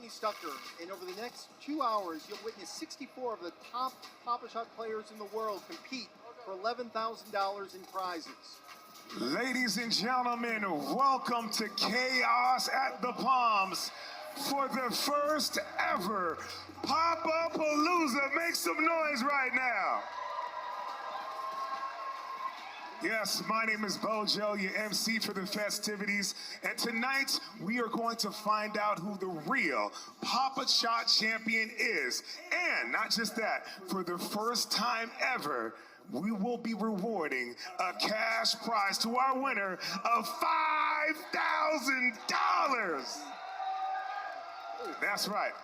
Tony Stucker, and over the next 2 hours, you'll witness 64 of the top Pop-a-Shot players in the world compete for $11,000 in prizes. Ladies and gentlemen, welcome to Chaos at the Palms for the first ever Pop-a-Palooza. Make some noise right now. Yes, my name is Bojo, your MC for the festivities, and tonight we are going to find out who the real Pop-a-Shot champion is. And not just that, for the first time ever, we will be rewarding a cash prize to our winner of $5,000. That's right.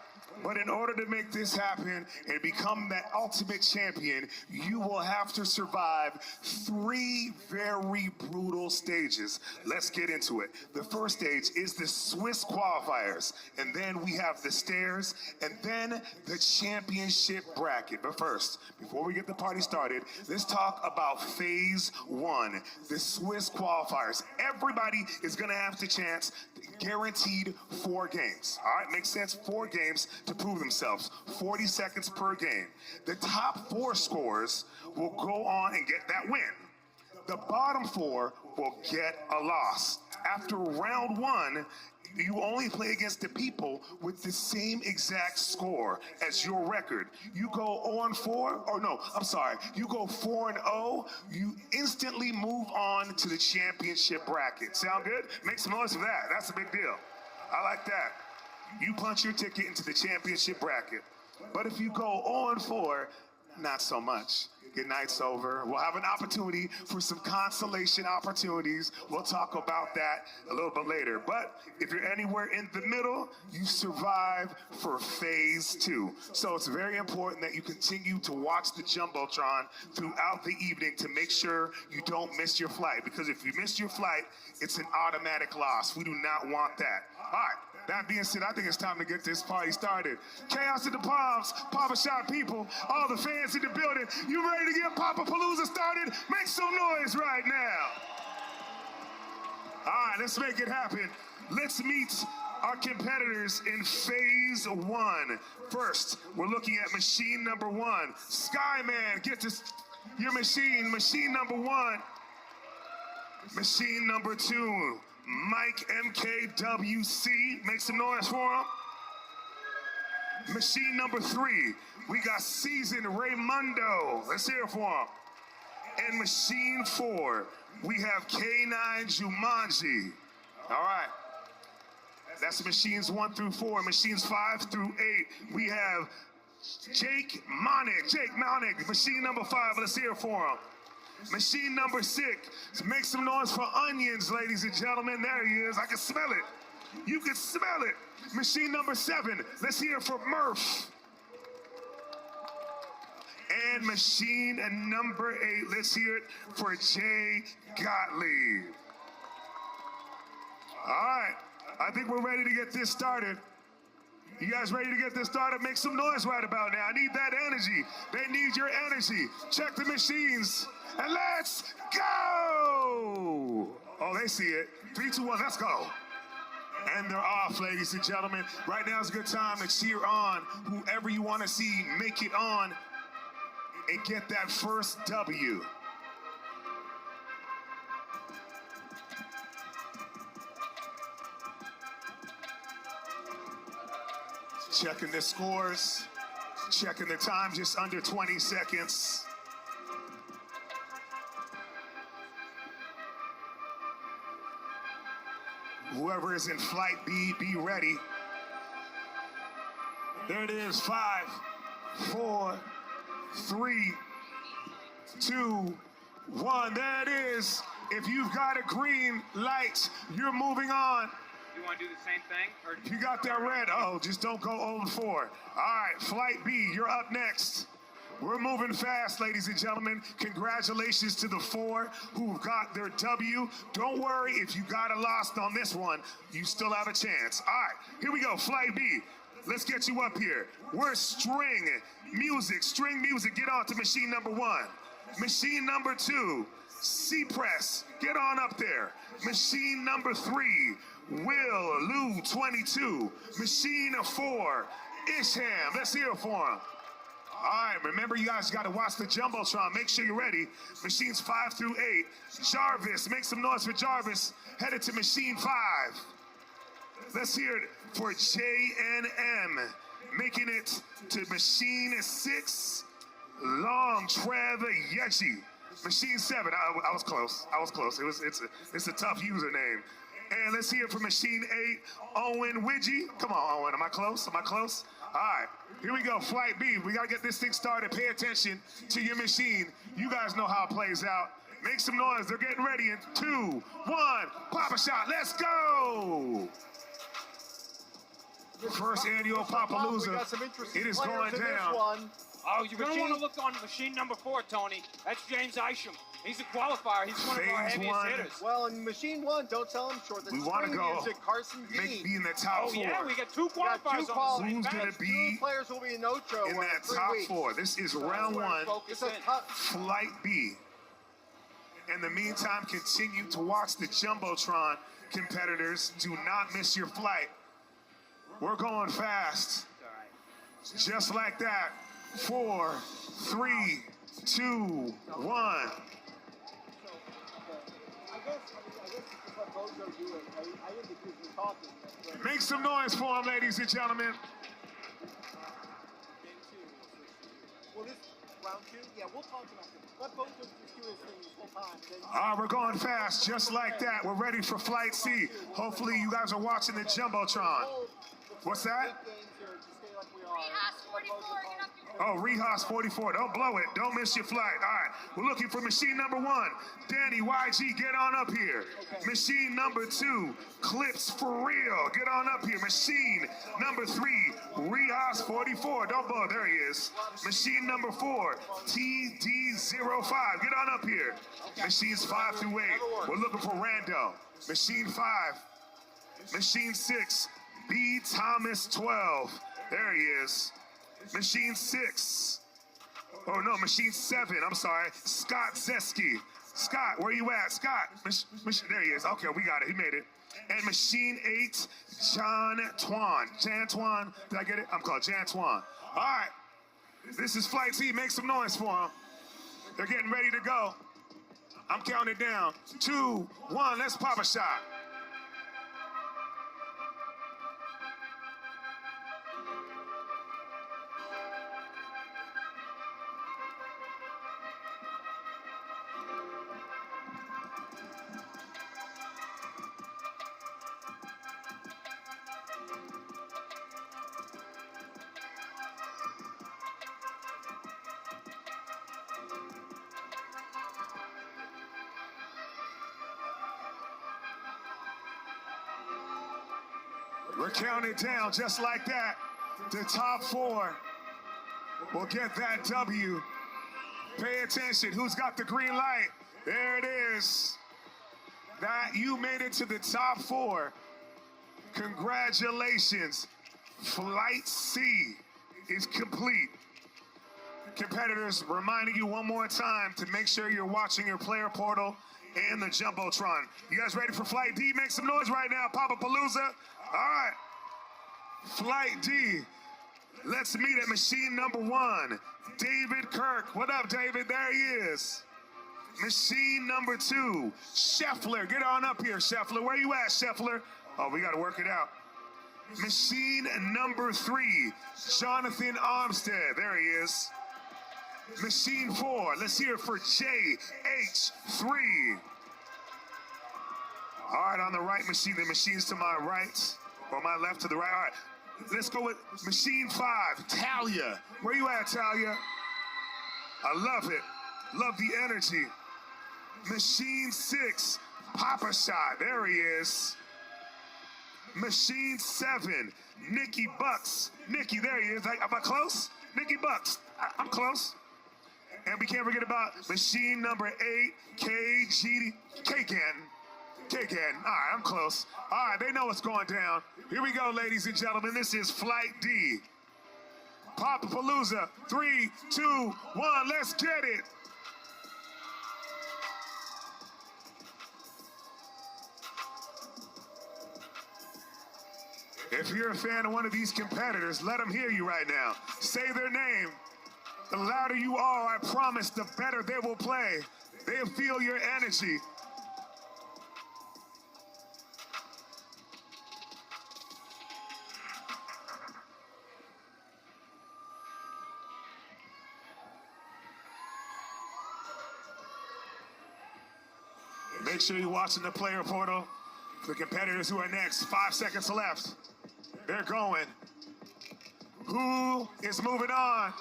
But in order to make this happen and become that ultimate champion, you will have to survive 3 very brutal stages. Let's get into it. The first stage is the Swiss qualifiers, and then we have the stairs, and then the championship bracket. But first, before we get the party started, let's talk about phase 1, the Swiss qualifiers. Everybody is gonna have the chance, guaranteed 4 games. All right, makes sense? 4 games to prove themselves, 40 seconds per game. The top 4 scorers will go on and get that win. The bottom 4 will get a loss. After round 1, you only play against the people with the same exact score as your record. You go 0-4, or no, I'm sorry, you go 4-0, you instantly move on to the championship bracket. Sound good? Make some noise for that. That's a big deal. I like that. You punch your ticket into the championship bracket. But if you go 0-4, not so much. Your night's over. We'll have an opportunity for some consolation opportunities. We'll talk about that a little bit later. But if you're anywhere in the middle, you survive for phase 2. So it's very important that you continue to watch the Jumbotron throughout the evening to make sure you don't miss your flight. Because if you miss your flight, it's an automatic loss. We do not want that. All right. That being said, I think it's time to get this party started. Chaos at the Palms, Pop-a-Shot people, all the fans in the building, you ready to get Pop-a-Palooza started? Make some noise right now. All right, let's make it happen. Let's meet our competitors in phase 1. First, we're looking at machine number 1. Skyman, get to your machine. Machine number 1. Machine number 2. Mike MKWC, make some noise for him. Machine number 3, we got Season Raymundo, let's hear it for him. And machine 4, we have K9 Jumanji. All right, that's machines 1 through 4. Machines 5 through 8, we have Jake Monick, machine number 5, let's hear it for him. Machine number 6, make some noise for Onions, ladies and gentlemen. There he is, I can smell it. You can smell it. Machine number 7, let's hear it for Murph. And machine number 8, let's hear it for Jay Gottlieb. All right, I think we're ready to get this started. You guys ready to get this started? Make some noise right about now. I need that energy. They need your energy. Check the machines. And let's go! Oh, they see it. 3, 2, 1, let's go. And they're off, ladies and gentlemen. Right now is a good time to cheer on whoever you want to see make it on and get that first W. Checking the scores, checking the time, just under 20 seconds. Whoever is in flight B, be ready. There it is, 5, 4, 3, 2, 1. There it is. If you've got a green light, you're moving on. You want to do the same thing? Or you got that red, just don't go 0-4. All right, flight B, you're up next. We're moving fast, ladies and gentlemen. Congratulations to the 4 who got their W. Don't worry, if you got a loss on this one, you still have a chance. All right, here we go, flight B. Let's get you up here. We're string music. Get on to machine number 1. Machine number 2, C-Press, get on up there. Machine number 3, Will Lou 22. Machine 4, Isham. Let's hear it for him. All right, remember you guys got to watch the Jumbotron. Make sure you're ready. Machines 5 through 8. Jarvis, make some noise for Jarvis. Headed to machine 5. Let's hear it for JNM. Making it to machine 6. Long Trev Yeji. Machine 7. I was close. I was close. It's a tough username. And let's hear it for machine 8. Owen Widgie. Come on, Owen. Am I close? Am I close? All right. Here we go. Flight B. We got to get this thing started. Pay attention to your machine. You guys know how it plays out. Make some noise. They're getting ready in 2, 1. Pop-a-Shot. Let's go. First annual Pop-a-Palooza. It is going down. Oh, you're going to want to look on machine number 4, Tony. That's James Isham. He's a qualifier. He's one of our heaviest hitters. Well, in machine 1, don't sell him short. We want to go. Carson Be in the top 4. Oh, yeah, we got 2 qualifiers on the same Who's going to be 2 players will be in Ocho in that top 4? This is round 1, Flight B. In the meantime, continue to watch the Jumbotron competitors. Do not miss your flight. We're going fast. Just like that. 4, 3, 2, 1. Make some noise for him, ladies and gentlemen. Well, this round 2, yeah, we'll talk about it. Let Bojo just do his thing this whole time. All right, we're going fast, just like that. We're ready for Flight C. Hopefully, you guys are watching the Jumbotron. What's that? Oh, Rehas 44. Don't blow it. Don't miss your flight. All right. We're looking for machine number 1. Danny YG, get on up here. Okay. Machine number 2, Clips for real. Get on up here. Machine number 3, Rehas 44. Don't blow it. There he is. Machine number 4, TD05. Get on up here. Okay. Machines 5 through 8. We're looking for Rando. Machine 5. Machine 6, B Thomas 12. There he is. Machine 6. Oh, no, machine 7. I'm sorry. Scott Zeski. Scott, where you at? Scott. There he is. Okay, we got it. He made it. And machine 8, John Twan. Jan Twan. Did I get it? I'm called Jan Twan. All right. This is Flight C. Make some noise for them. They're getting ready to go. I'm counting down. 2, 1. Let's pop a shot. We're counting down just like that. The top 4 will get that W. Pay attention. Who's got the green light? There it is. That you made it to the top 4. Congratulations. Flight C is complete. Competitors, reminding you one more time to make sure you're watching your player portal and the Jumbotron. You guys ready for Flight D? Make some noise right now. Pop-a-Palooza. All right. Flight D. Let's meet at machine number 1. David Kirk. What up, David? There he is. Machine number 2. Scheffler. Get on up here, Scheffler. Where you at, Scheffler? Oh, we got to work it out. Machine number 3. Jonathan Armstead. There he is. Machine 4. Let's hear it for JH3. All right, on the right machine, the machine's to my right, or my left to the right. All right, let's go with machine 5, Talia. Where you at, Talia? I love it. Love the energy. Machine 6, Pop-a-Shot. There he is. Machine 7, Nikki Bucks. Nikki, there he is. Am I close? Nikki Bucks. I'm close. And we can't forget about machine number 8, KG Kagan. Kagan. All right, I'm close. All right, they know what's going down. Here we go, ladies and gentlemen. This is Flight D. Pop-a-Palooza. 3, 2, 1. Let's get it. If you're a fan of one of these competitors, let them hear you right now. Say their name. The louder you are, I promise, the better they will play. They'll feel your energy. Make sure you're watching the player portal. The competitors who are next, 5 seconds left. They're going. Who is moving on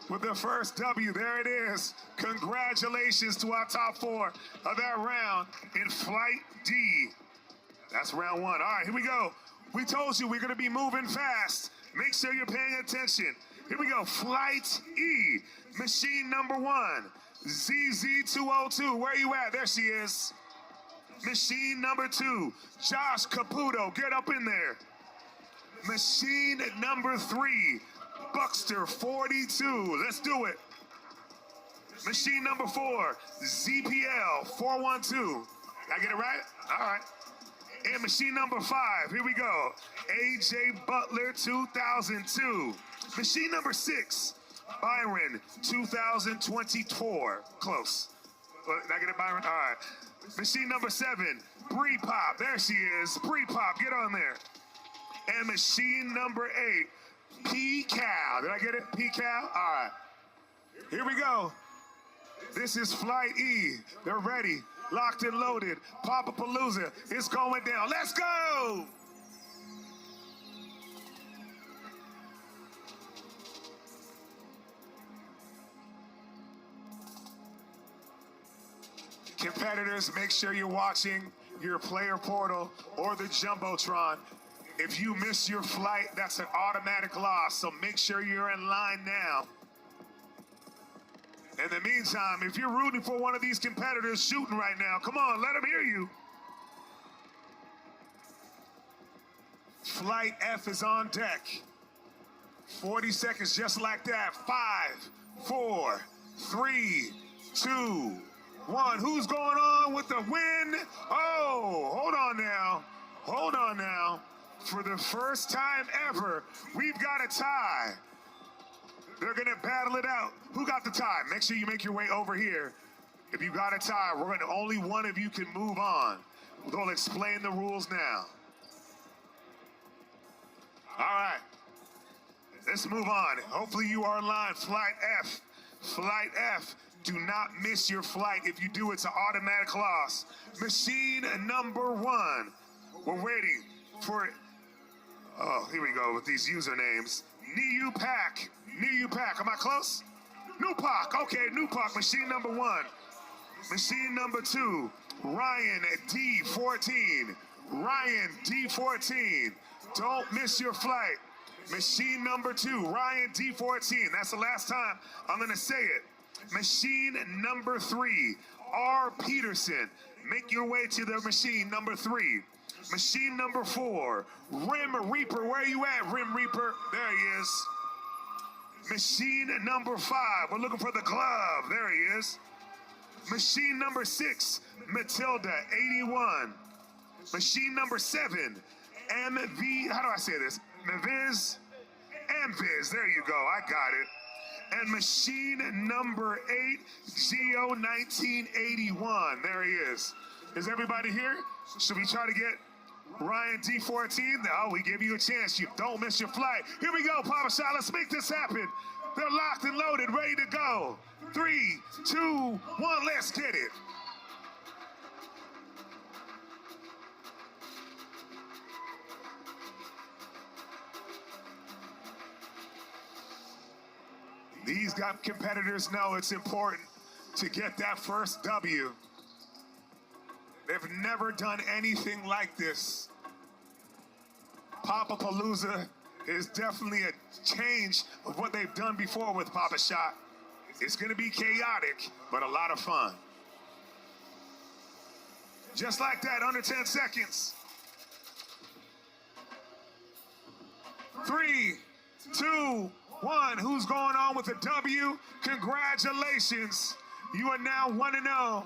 with the first W? There it is. Congratulations to our top 4 of that round in Flight D. That's round 1. All right, here we go. We told you we're going to be moving fast. Make sure you're paying attention. Here we go. Flight E. Machine number 1. ZZ202. Where you at? There she is. Machine number 2. Josh Caputo. Get up in there. Machine number 3. Buckster 42. Let's do it. Machine number 4. ZPL 412. Did I get it right? All right. And machine number 5. Here we go. AJ Butler 2002. Machine number 6. Byron 2024. Close. Did I get it, Byron? All right. Machine number 7. Bree Pop. There she is. Bree Pop. Get on there. And machine number 8. P Cal. Did I get it? P Cal? All right. Here we go. This is Flight E. They're ready. Locked and loaded. Pop-a-Palooza is going down. Let's go! Competitors, make sure you're watching your player portal or the Jumbotron. If you miss your flight, that's an automatic loss, so make sure you're in line now. In the meantime, if you're rooting for one of these competitors shooting right now, come on, let them hear you. Flight F is on deck. 40 seconds just like that. 5, 4, 3, 2, 1. Who's going on with the win? Oh, hold on now. Hold on now. For the first time ever, we've got a tie. They're gonna battle it out. Who got the tie? Make sure you make your way over here. If you got a tie, only one of you can move on. They'll explain the rules now. All right, let's move on. Hopefully you are in line. Flight F. Flight F. Do not miss your flight. If you do, it's an automatic loss. Machine number 1. We're waiting for it. Oh, here we go with these usernames. Niu Pack. Niu Pack. Am I close? Nupak. Okay, Nupak. Machine number 1. Machine number 2. Ryan D14. Ryan D14. Don't miss your flight. Machine number 2. Ryan D14. That's the last time I'm going to say it. Machine number 3. R. Peterson. Make your way to the machine number 3. Machine number 4, Rim Reaper. Where you at, Rim Reaper? There he is. Machine number 5, we're looking for the glove. There he is. Machine number 6, Matilda 81. Machine number 7, MV, how do I say this? Mviz? Mviz, there you go, I got it. And machine number 8, Geo 1981. There he is. Is everybody here? Should we try to get Ryan D14? Oh, we give you a chance. You don't miss your flight. Here we go, Pop-a-Shot. Let's make this happen. They're locked and loaded, ready to go. 3, 2, 1, let's get it. These competitors know it's important to get that first W. They've never done anything like this. Pop-a-Palooza is definitely a change of what they've done before with Pop-a-Shot. It's gonna be chaotic, but a lot of fun. Just like that, under 10 seconds. 3, 2, 1. Who's going on with the W? Congratulations. You are now 1-0.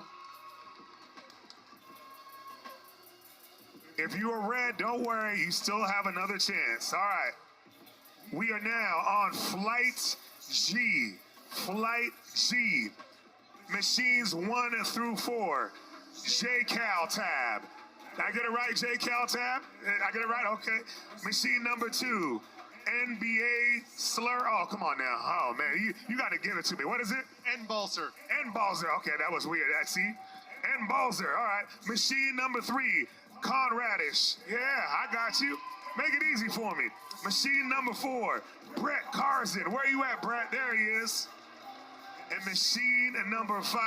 If you are red, don't worry, you still have another chance. All right. We are now on Flight G. Flight G. Machines 1 through 4. J-Cal tab. Did I get it right, J-Cal tab? I get it right? Okay. Machine number 2. NBA slur. Oh, come on now. Oh, man. You got to give it to me. What is it? N-Balser. N-Balser. Okay, that was weird. See? N-Balser. All right. Machine number 3. Conradish. Yeah, I got you. Make it easy for me. Machine number 4. Brett Carson. Where you at, Brett? There he is. And machine number 5.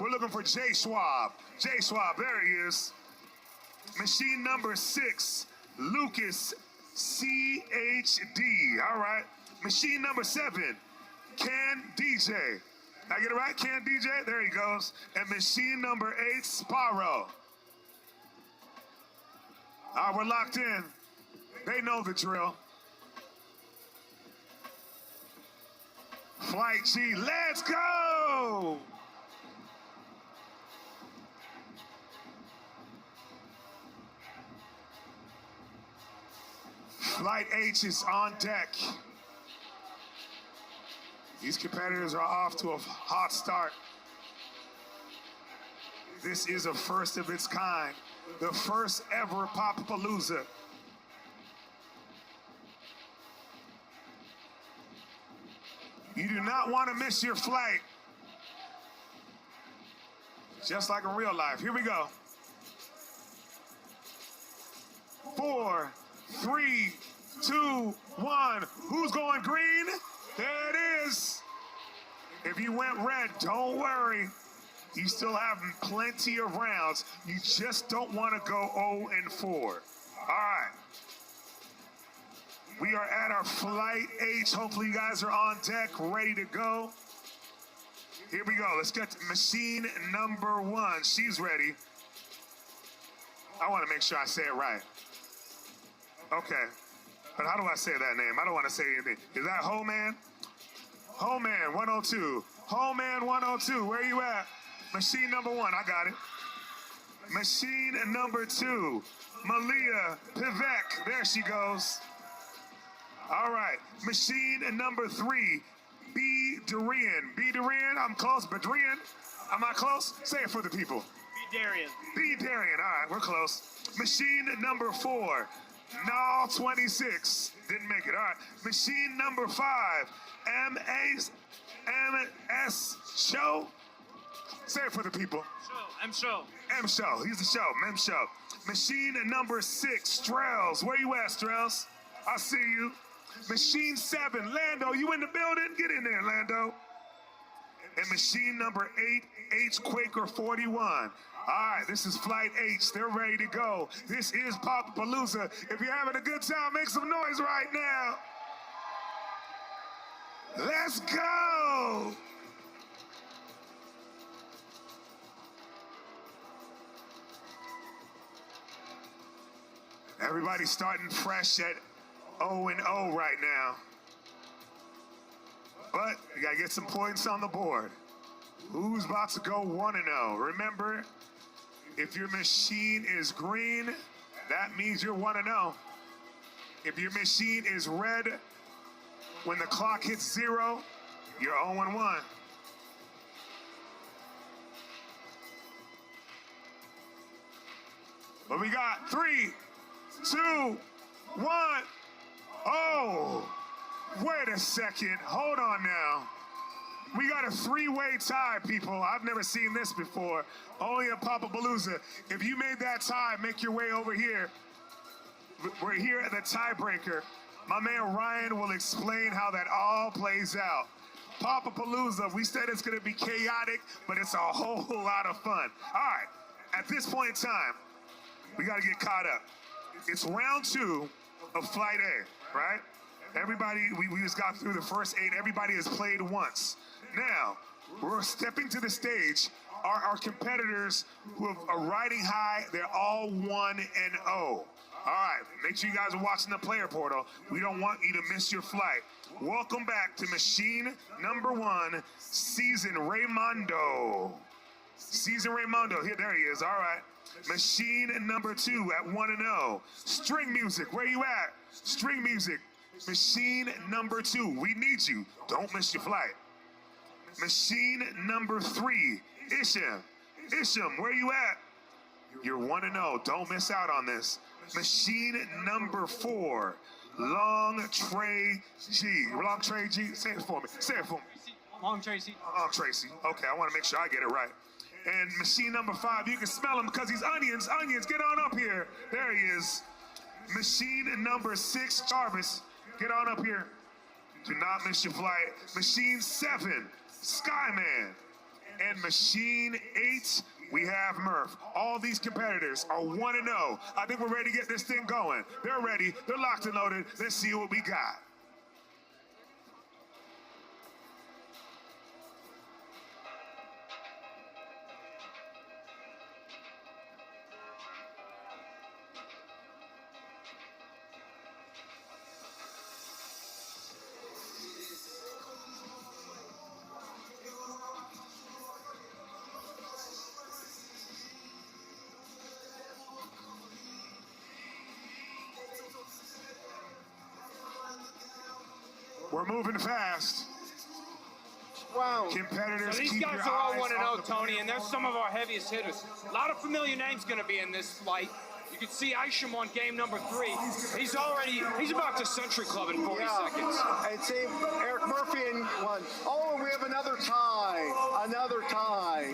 We're looking for Jay Schwab. Jay Schwab. There he is. Machine number 6. Lucas CHD. All right. Machine number 7. Can DJ. Did I get it right? Can DJ? There he goes. And machine number 8. Sparrow. All right, we're locked in. They know the drill. Flight G, let's go! Flight H is on deck. These competitors are off to a hot start. This is a first of its kind. The first ever Pop-a-Palooza. You do not want to miss your flight. Just like in real life. Here we go. 4, 3, 2, 1. Who's going green? There it is. If you went red, don't worry. You still have plenty of rounds. You just don't want to go 0-4. All right. We are at our Flight H. Hopefully you guys are on deck, ready to go. Here we go. Let's get to machine number 1. She's ready. I want to make sure I say it right. Okay. But how do I say that name? I don't want to say anything. Is that Ho-Man? Ho-Man 102. Ho-Man 102. Where you at? Machine number 1. I got it. Machine number 2. Malia Pivek. There she goes. All right. Machine number 3. B. Durian. B. Durian. I'm close. Badrian. Am I close? Say it for the people. B. Darian. B. Darian. All right. We're close. Machine number 4. Null 26. Didn't make it. All right. Machine number 5. M.S. Show. Say it for the people. M. Show. M. Show. He's the show. M. Show. Machine number 6. Strells. Where you at, Strells? I see you. Machine 7. Lando, you in the building? Get in there, Lando. And machine number 8. H. Quaker 41. All right, this is Flight H. They're ready to go. This is Pop-a-Palooza. If you're having a good time, make some noise right now. Let's go. Everybody's starting fresh at 0-0 right now. But you gotta get some points on the board. Who's about to go 1-0? Remember, if your machine is green, that means you're 1-0. If your machine is red, when the clock hits 0, you're 0-1. But we got 3, 2, 1. Oh, wait a second. Hold on now. We got a 3-way tie, people. I've never seen this before. Only at Pop-a-Palooza. If you made that tie, make your way over here. We're here at the tiebreaker. My man Ryan will explain how that all plays out. Pop-a-Palooza, we said it's going to be chaotic, but it's a whole lot of fun. All right, at this point in time, we got to get caught up. It's round 2 of Flight A, right? Everybody, we just got through the first 8. Everybody has played once. Now, we're stepping to the stage. Our competitors who are riding high, they're all 1-0. All right, make sure you guys are watching the player portal. We don't want you to miss your flight. Welcome back to machine number 1, Season Raymondo. Season Raymondo, here, there he is, all right. Machine number 2 at 1-0. String music, where you at? String music. Machine number 2, we need you. Don't miss your flight. Machine number 3, Isham. Isham, where you at? You're 1-0. Don't miss out on this. Machine number 4, Long Trey G. Long Trey G. Say it for me. Say it for me. Long Tracy. Long Tracy. Okay, I want to make sure I get it right. And machine number 5, you can smell him because he's onions. Onions, get on up here. There he is. Machine number 6, Jarvis, get on up here. Do not miss your flight. Machine 7, Skyman. And machine 8, we have Murph. All these competitors are 1-0. I think we're ready to get this thing going. They're ready. They're locked and loaded. Let's see what we got. We're moving fast. Wow. Competitors, So these keep guys your are all eyes 1-0, on the Tony, and they're some of our heaviest hitters. A lot of familiar names going to be in this flight. You can see Isham on game number 3. He's about to Century Club in 40 seconds. And same Eric Murphy in 1. Oh, and we have another tie. Another tie.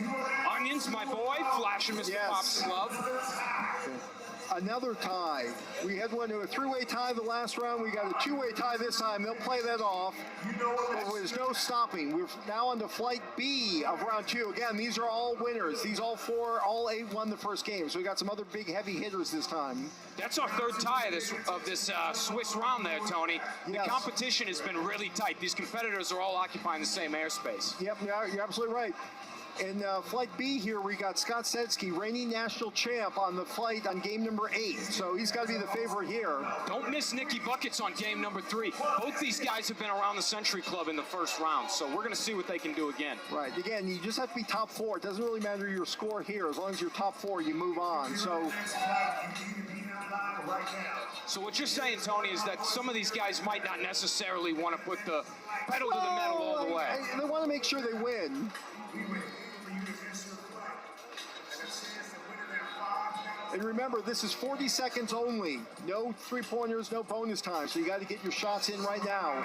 Onions, my boy, flashing Mr. Yes. Pop's glove. Another tie. We had one to a 3-way tie the last round. We got a 2-way tie this time. They'll play that off. But there's no stopping. We're now on to flight B of round 2. Again, these are all winners. These all 8 won the first game. So we got some other big heavy hitters this time. That's our third tie of this Swiss round there, Tony. Yes. The competition has been really tight. These competitors are all occupying the same airspace. Yep, you're absolutely right. In flight B here, we got Scott Sedsky, reigning national champ, on the flight on game number 8. So he's got to be the favorite here. Don't miss Nicky Buckets on game number 3. Both these guys have been around the Century Club in the first round, so we're going to see what they can do again. Right. Again, you just have to be top 4. It doesn't really matter your score here. As long as you're top 4, you move on. So what you're saying, Tony, is that some of these guys might not necessarily want to put the pedal to the metal all the way. They want to make sure they win. And remember, this is 40 seconds only. No three-pointers, no bonus time. So you got to get your shots in right now.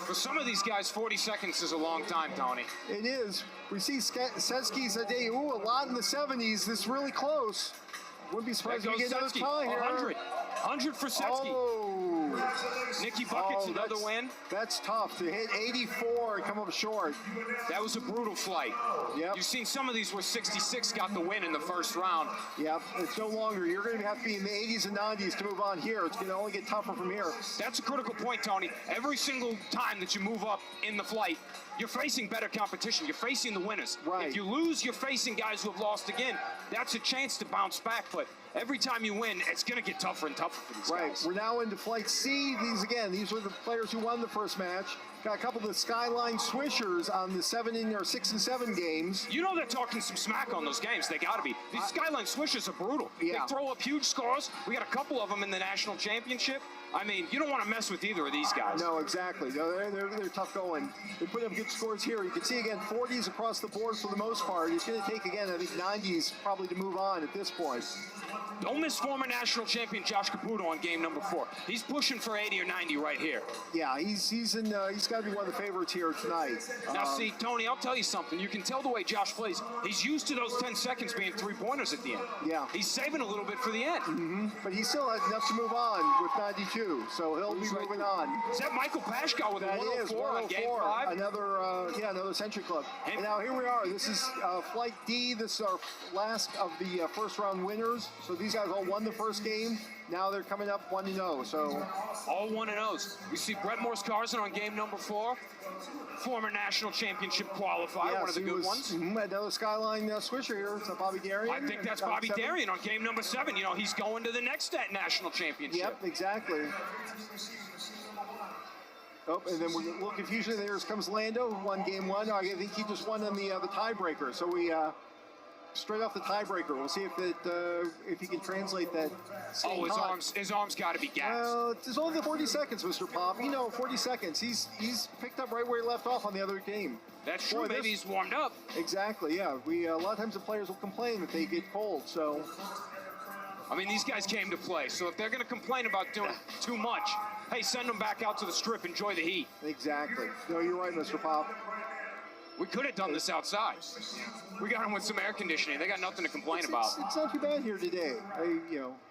For some of these guys, 40 seconds is a long time, Tony. It is. We see Sedsky's a day. Ooh, a lot in the 70s. This is really close. Wouldn't be surprised if we get another tie here. 100 for Sedsky. Oh. Nicky Buckets, another win. That's tough to hit 84 and come up short. That was a brutal flight. Yep. You've seen some of these where 66 got the win in the first round. Yep, it's no longer. You're going to have to be in the 80s and 90s to move on here. It's going to only get tougher from here. That's a critical point, Tony. Every single time that you move up in the flight, you're facing better competition. You're facing the winners. Right. If you lose, you're facing guys who have lost again. That's a chance to bounce back, but every time you win, it's going to get tougher and tougher for these guys. We're now into flight C. These were the players who won the first match. Got a couple of the Skyline Swishers on the 6 and 7 games. You know they're talking some smack on those games. They got to be. These Skyline Swishers are brutal. Yeah. They throw up huge scores. We got a couple of them in the national championship. I mean, you don't want to mess with either of these guys. No, exactly. No, they're tough going. They put up good scores here. You can see, again, 40s across the board for the most part. It's going to take, again, I think 90s probably to move on at this point. Don't miss former national champion Josh Caputo on game number 4. He's pushing for 80 or 90 right here. Yeah, he's got to be one of the favorites here tonight. Now, see, Tony, I'll tell you something. You can tell the way Josh plays. He's used to those 10 seconds being three-pointers at the end. Yeah. He's saving a little bit for the end. Mm-hmm. But he still has enough to move on with 92, so he'll be moving on. Is that Michael Pashka with a 104 on game 5? Another Century Club. And now here we are. This is Flight D. This is our last of the first round winners. So these guys all won the first game. Now they're coming up 1-0. So all 1-0s. We see Brett Morse-Carson on game number 4. Former national championship qualifier, one of the good ones. Another Skyline Swisher here. So Bobby Darian. I think that's Bobby Darian on game number 7. You know, he's going to the next national championship. Yep, exactly. Oh, and then we're a little confusion. There comes Lando, who won game 1. I think he just won on the tiebreaker. So we straight off the tiebreaker. We'll see if he can translate that. Oh, his arms got to be gassed. Well, it's only the 40 seconds, Mr. Pop. 40 seconds. He's picked up right where he left off on the other game. That's true. Maybe he's warmed up. Exactly. Yeah. A lot of times the players will complain if they get cold. So. I mean, these guys came to play. So if they're going to complain about doing too much, hey, send them back out to the strip. Enjoy the heat. Exactly. No, you're right, Mr. Pop. We could have done this outside. We got them with some air conditioning. They got nothing to complain about. It's not too bad here today.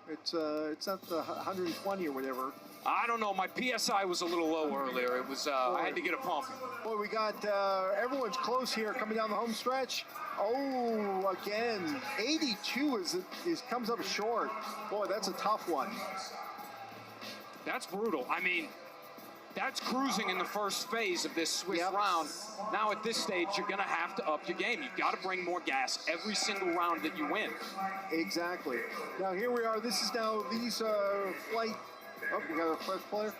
It's not the 120 or whatever. I don't know. My PSI was a little low earlier. It was. I had to get a pump. Boy, we got everyone's close here coming down the home stretch. Oh, again, 82 comes up short. Boy, that's a tough one. That's brutal. I mean, that's cruising in the first phase of this Swiss round. Now at this stage, you're going to have to up your game. You've got to bring more gas every single round that you win. Exactly. Now here we are. This is now these flight. Oh, we got a first player.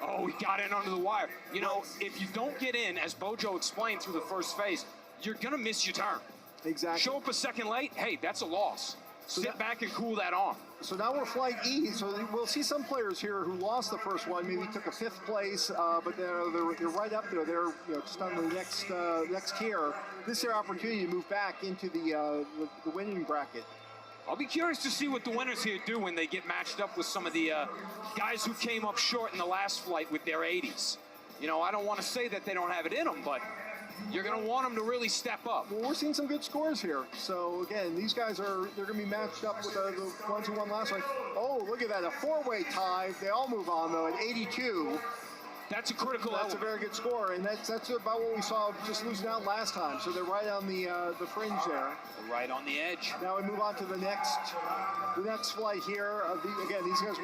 Oh, he got in under the wire. If you don't get in, as Bojo explained through the first phase, you're going to miss your turn. Exactly. Show up a second late, hey, that's a loss. Sit back and cool that arm. So now we're flight E. So we'll see some players here who lost the first one, maybe took a 5th place, but they're right up there. They're just on the next tier. This is their opportunity to move back into the winning bracket. I'll be curious to see what the winners here do when they get matched up with some of the guys who came up short in the last flight with their 80s. I don't want to say that they don't have it in them, but you're going to want them to really step up. Well, we're seeing some good scores here. So, again, these guys they're going to be matched up with the ones who won last night. Oh, look at that, a 4-way tie. They all move on, though, at 82. That's a critical That's a very good score, and that's about what we saw just losing out last time. So they're right on the fringe there. They're right on the edge. Now we move on to the next flight here. Again, these guys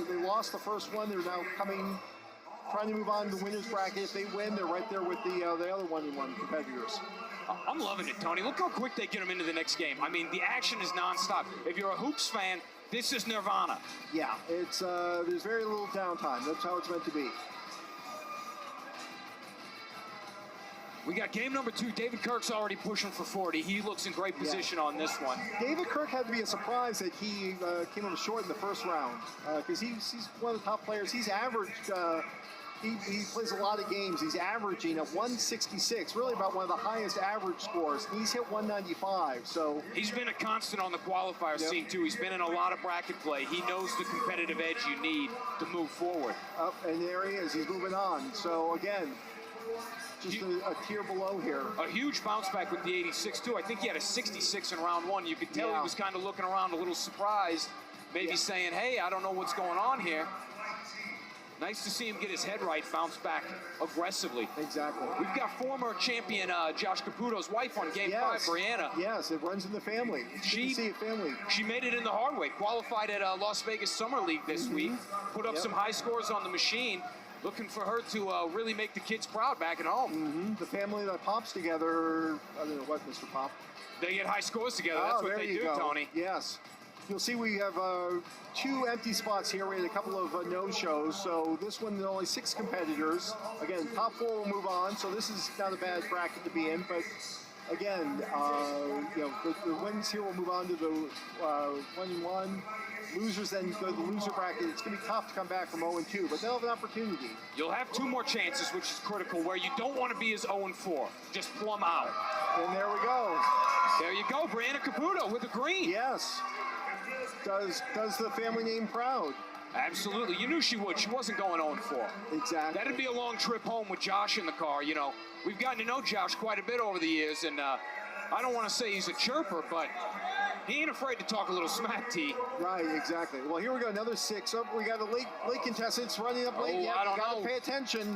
they lost the first one. They're now trying to move on to the winner's bracket. If they win, they're right there with the other 1-1 competitors. I'm loving it, Tony. Look how quick they get them into the next game. I mean, the action is nonstop. If you're a hoops fan, this is nirvana. Yeah, it's there's very little downtime. That's how it's meant to be. We got game number 2. David Kirk's already pushing for 40. He looks in great position on this one. David Kirk had to be a surprise that he came up short in the first round because he's one of the top players. He's averaged. He plays a lot of games. He's averaging at 166, really about one of the highest average scores. He's hit 195. So he's been a constant on the qualifier scene too. He's been in a lot of bracket play. He knows the competitive edge you need to move forward. And there he is. He's moving on. So again, just a tier below here. A huge bounce back with the 86 too. I think he had a 66 in round 1. You could tell he was kind of looking around a little surprised, maybe saying, hey, I don't know what's going on here. Nice to see him get his head right, bounce back aggressively. Exactly. We've got former champion Josh Caputo's wife on game 5, Brianna. Yes, it runs in the family. She made it in the hard way. Qualified at Las Vegas Summer League this week. Put up some high scores on the machine. Looking for her to really make the kids proud back at home. The family that pops together, I don't know what, Mr. Pop. They get high scores together. That's what they do, Tony. Yes. You'll see we have 2 empty spots here. We had a couple of no-shows. So this one, there are only 6 competitors. Again, top 4 will move on. So this is not a bad bracket to be in. But again, the wins here will move on to the 1-1. Losers then go to the loser bracket. It's going to be tough to come back from 0-2, but they'll have an opportunity. You'll have 2 more chances, which is critical, where you don't want to be as 0-4. Just plumb out. And there we go. There you go, Brianna Caputo with a green. Yes. Does the family name proud? Absolutely. You knew she would. She wasn't going 0-4. Exactly. That'd be a long trip home with Josh in the car. We've gotten to know Josh quite a bit over the years, and I don't want to say he's a chirper, but he ain't afraid to talk a little smack, T. Right, exactly. Well, here we go, another 6. Oh, we got a late contestants running up late. I don't know. Pay attention.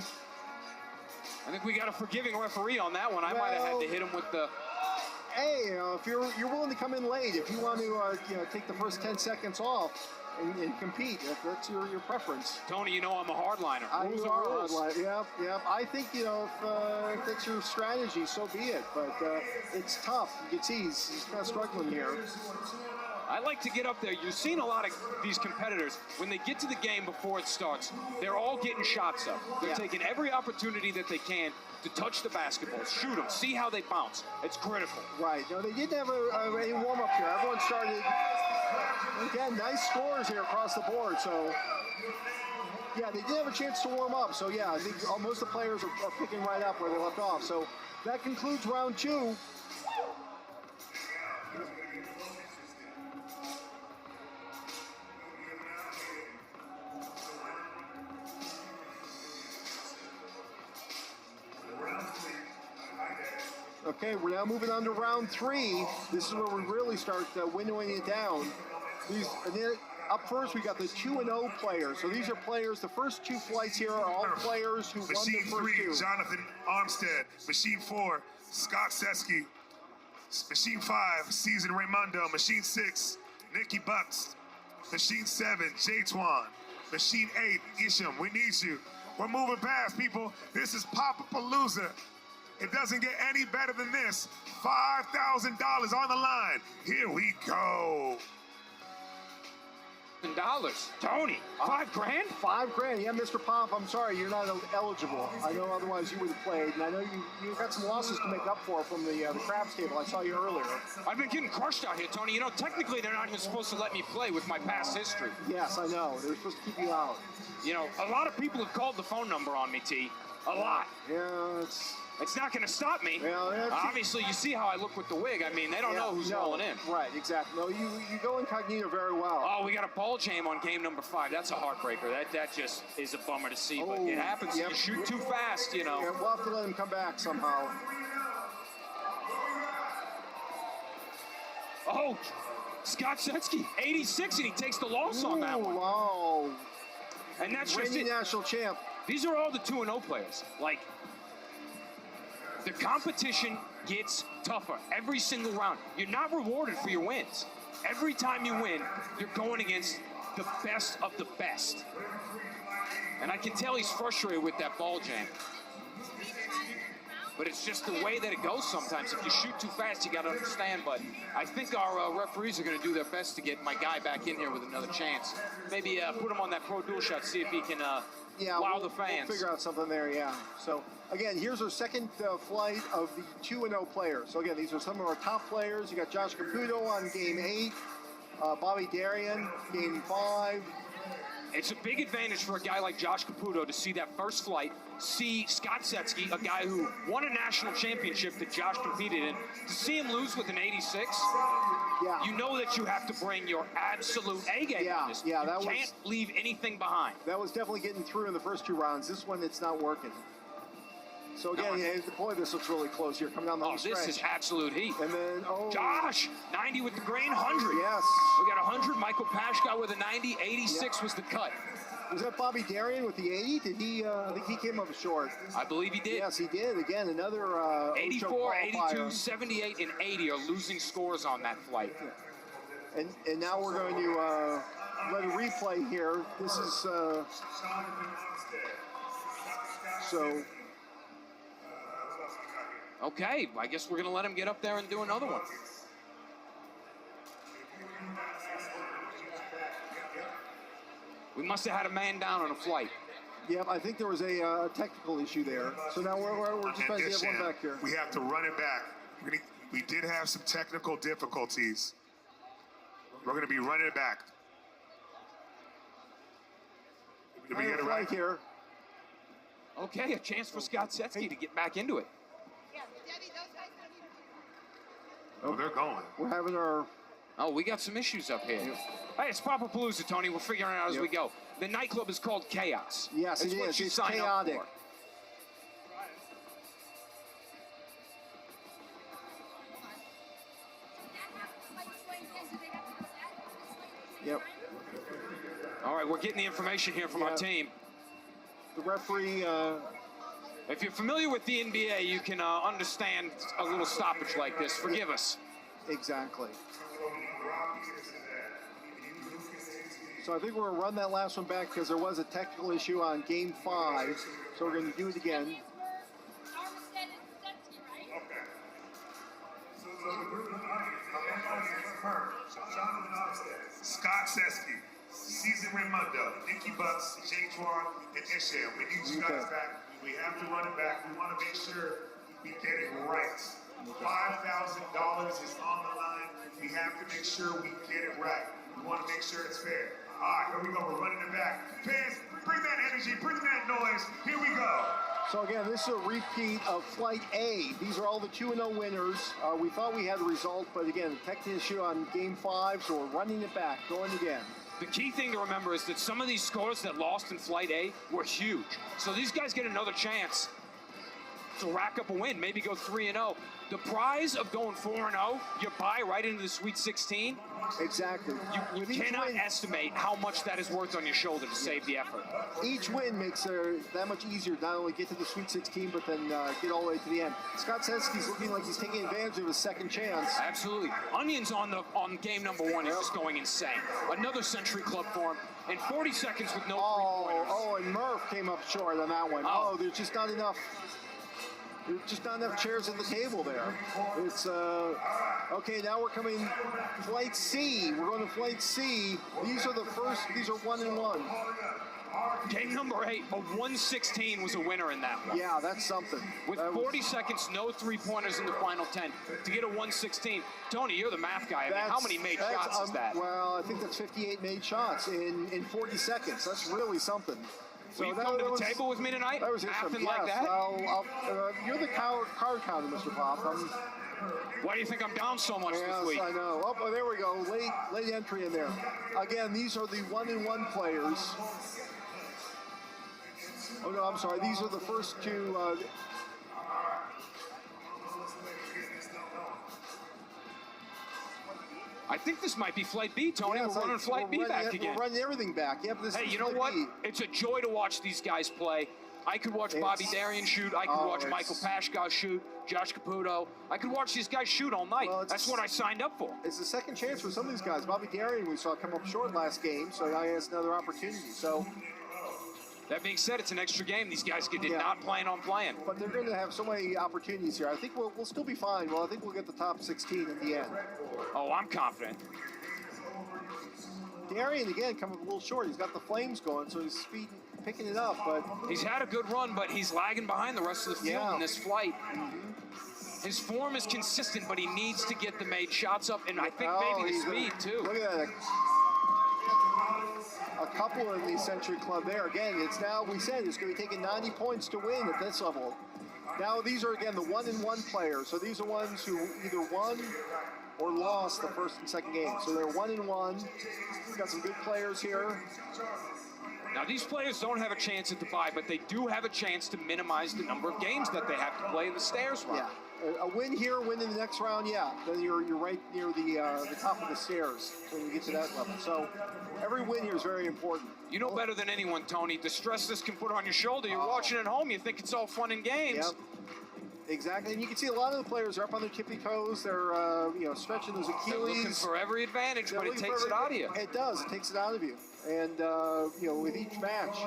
I think we got a forgiving referee on that one. I might have had to hit him with the... Hey, if you're willing to come in late, if you want to take the first 10 seconds off and compete, if that's your preference. Tony, I'm a hardliner. Rules are rules. Yep. I think if that's your strategy, so be it. But it's tough. You can see he's kind of struggling here. I like to get up there. You've seen a lot of these competitors, when they get to the game before it starts, they're all getting shots up. They're taking every opportunity that they can to touch the basketball, shoot them, see how they bounce. It's critical. Right. No, they didn't have a warm-up here. Everyone started, again, nice scores here across the board. So, yeah, they did have a chance to warm up. So, yeah, I think most of the players are picking right up where they left off. So that concludes round 2. Okay, we're now moving on to round 3. This is where we really start windowing it down. Up first, we got the 2-0 players. So these are players, the first 2 flights here are all players who won their Machine first 3, 2. Jonathan Armstead. Machine 4, Scott Setsky. Machine 5, Season Raymundo. Machine 6, Nikki Bucks. Machine 7, Jay Twan. Machine 8, Isham, we need you. We're moving past, people. This is Pop-a-Palooza. It doesn't get any better than this. $5,000 on the line. Here we go. Tony, $5,000? $5,000. Yeah, Mr. Pop, I'm sorry, you're not eligible. I know otherwise you would have played, and I know you got some losses to make up for from the craps table. I saw you earlier. I've been getting crushed out here, Tony. You know, technically they're not even supposed to let me play with my past history. Yes, I know. They're supposed to keep you out. You know, a lot of people have called the phone number on me, T. A lot. Yeah, It's not going to stop me. Well, obviously, you see how I look with the wig. I mean, they don't know who's rolling in. Right, exactly. No, you go incognito very well. Oh, we got a ball jam on game number 5. That's a heartbreaker. That just is a bummer to see. But it happens. Yep. You shoot too fast, you know. Yeah, we'll have to let him come back somehow. Oh, Scott Setsky, 86, and he takes the loss on that one. Wow. And that's just it. National champ. These are all the 2-0 players. Like, the competition gets tougher every single round. You're not rewarded for your wins. Every time you win, you're going against the best of the best. And I can tell he's frustrated with that ball jam. But it's just the way that it goes sometimes. If you shoot too fast, you got to understand. But I think our referees are going to do their best to get my guy back in here with another chance. Maybe put him on that pro dual shot, see if he can wow the fans. We'll figure out something there, yeah. So, again, here's our second flight of the 2-0 players. So, again, these are some of our top players. You got Josh Caputo on game 8, Bobby Darian, game 5. It's a big advantage for a guy like Josh Caputo to see that first flight, see Scott Setsky, a guy who won a national championship that Josh competed in, to see him lose with an 86, you know that you have to bring your absolute A game on this. Yeah, you can't leave anything behind. That was definitely getting through in the first 2 rounds. This one, it's not working. So again, boy, this looks really close here. Coming down the stretch. This is absolute heat. And then, Josh, 90 with the green, 100. Yes. We got 100. Michael Pashka with a 90. 86 was the cut. Was that Bobby Darian with the 80? Did he? I think he came up short. I believe he did. Yes, he did. Again, another 84, 82, 78, and 80 are losing scores on that flight. Yeah. And now we're going to let a replay here. This is so. Okay, I guess we're going to let him get up there and do another one. We must have had a man down on a flight. Yep, I think there was a technical issue there. So now we're just trying to get one back here. We have to run it back. We did have some technical difficulties. We're going to be running it back. Did we get it right here? Okay, a chance for Scott Setsky to get back into it. Oh, they're going. We're having our... Oh, we got some issues up here. Hey, it's Pop-a-Palooza, Tony. We're figuring it out as we go. The nightclub is called Chaos. Yes, it is. It's chaotic. Yep. All right, we're getting the information here from our team. The referee... If you're familiar with the NBA, you can understand a little stoppage like this. Forgive us. Exactly. So I think we're going to run that last one back because there was a technical issue on game 5. So we're going to do it again. Scott Sesky, Season Raimundo, Nikki Bucks, Jay Twan, and Eshel. We need you guys back. We have to run it back. We want to make sure we get it right. $5,000 is on the line. We have to make sure we get it right. We want to make sure it's fair. All right, here we go. We're running it back. Fans, bring that energy, bring that noise. Here we go. So again, this is a repeat of Flight A. These are all the 2-0 winners. We thought we had the result, but again, the technical issue on Game 5, so we're running it back, going again. The key thing to remember is that some of these scores that lost in Flight A were huge. So these guys get another chance to rack up a win, maybe go 3-0. The prize of going 4-0, you buy right into the Sweet 16. Exactly. You cannot estimate how much that is worth on your shoulder to save the effort. Each win makes it that much easier to not only get to the Sweet 16, but then get all the way to the end. Scott Sesky's looking like he's taking advantage of his second chance. Absolutely. Onions on game number 1 is just going insane. Another Century Club for him. And 40 seconds with no three-pointers. Oh, and Murph came up short on that one. Oh, there's just not enough. There's just not enough chairs at the table there. It's, okay, now we're coming Flight C. We're going to Flight C. These are 1-1. Game number 8, a 116 was a winner in that one. Yeah, that's something. With 40 seconds, no three-pointers in the final 10. To get a 116, Tony, you're the math guy. I mean, how many made shots is that? Well, I think that's 58 made shots in 40 seconds. That's really something. So will you come to the table with me tonight? That was Nothing yes, like that? You're the card counter, Mr. Pop. Why do you think I'm down so much this week? Yes, I know. Oh, there we go. Late entry in there. Again, these are the 1-1 players. Oh, no, I'm sorry. These are the first two. I think this might be Flight B, Tony. We're running Flight B back again. We're running everything back. Yeah, but this hey, is you know Flight what? B. It's a joy to watch these guys play. I could watch Bobby Darian shoot. I could watch Michael Pashkow shoot. Josh Caputo. I could watch these guys shoot all night. Well, that's what I signed up for. It's the second chance for some of these guys. Bobby Darian we saw come up short last game, so now he has another opportunity. So. That being said, it's an extra game. These guys did not plan on playing. But they're going to have so many opportunities here. I think we'll still be fine. Well, I think we'll get the top 16 in the end. Oh, I'm confident. Darian, again, coming a little short. He's got the flames going, so he's picking it up. But he's had a good run, but he's lagging behind the rest of the field in this flight. His form is consistent, but he needs to get the made shots up, and I think maybe the speed, too. Look at that. A couple in the Century Club there. Again, it's now, we said, it's going to be taking 90 points to win at this level. Now, these are, again, the 1-1 players. So these are ones who either won or lost the first and second game. So they're 1-1. We've got some good players here. Now, these players don't have a chance at the bye, but they do have a chance to minimize the number of games that they have to play in the stairs run. Yeah. A win here, win in the next round, then you're right near the top of the stairs when you get to that level. So every win here is very important. You know better than anyone, Tony, the stress this can put on your shoulder. You're watching at home, you think it's all fun and games. Yep. Exactly, and you can see a lot of the players are up on their tippy toes. They're stretching those Achilles. They're looking for every advantage, but it takes it out of you. It does. It takes it out of you. And with each match.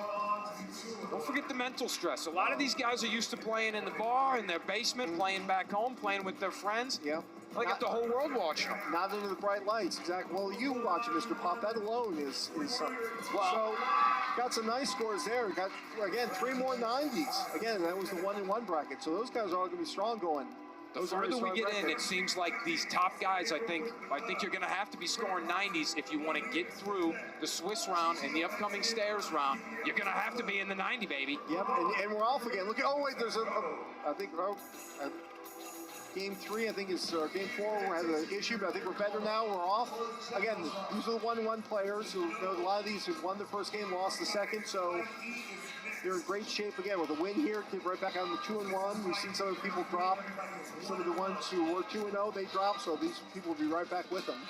Don't forget the mental stress. A lot of these guys are used to playing in the bar, in their basement, playing back home, playing with their friends. Yeah. They got the whole world watching them. Not under the bright lights, exactly. Well, you watching, Mr. Pop, that alone is something. Wow. So, got some nice scores there. Got, again, 3 more 90s. Again, that was the 1-1 bracket. So those guys are all going to be strong going. The further we get in, it seems like these top guys, I think you're going to have to be scoring 90s if you want to get through the Swiss round and the upcoming stairs round. You're going to have to be in the 90, baby. Yep, and we're off again. Look at, oh, wait, there's Game 3, I think, is Game 4 had an issue, but I think we're better now. We're off. Again, these are the 1-1 players. Who, a lot of these who won the first game, lost the second, so they're in great shape again with a win here. Get right back on the 2-1. We've seen some of the people drop. Some of the ones who were 2-0, they dropped, so these people will be right back with them.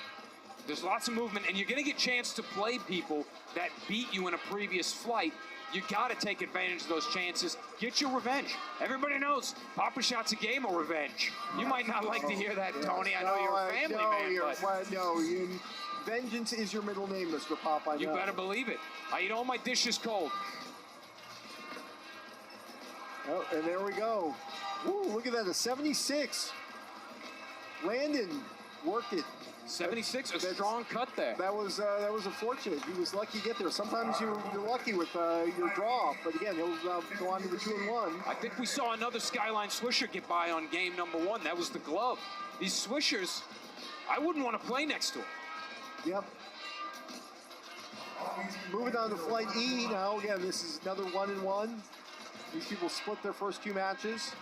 There's lots of movement, and you're going to get a chance to play people that beat you in a previous flight. You got to take advantage of those chances. Get your revenge. Everybody knows Pop-a-Shot's a game of revenge. You might not like to hear that, Tony. I know you're a family man, but vengeance is your middle name, Mr. Pop. I know. You better believe it. I eat all my dishes cold. Oh, and there we go. Woo, look at that, a 76. Landon worked it. 76, a strong cut there. That was unfortunate. He was lucky to get there. Sometimes you're lucky with your draw, but again, he'll go on to the 2-1. I think we saw another Skyline Swisher get by on game number 1. That was the glove. These Swishers, I wouldn't want to play next to him. Yep. Moving on to flight E now. Again, this is another 1-1. These people split their first 2 matches.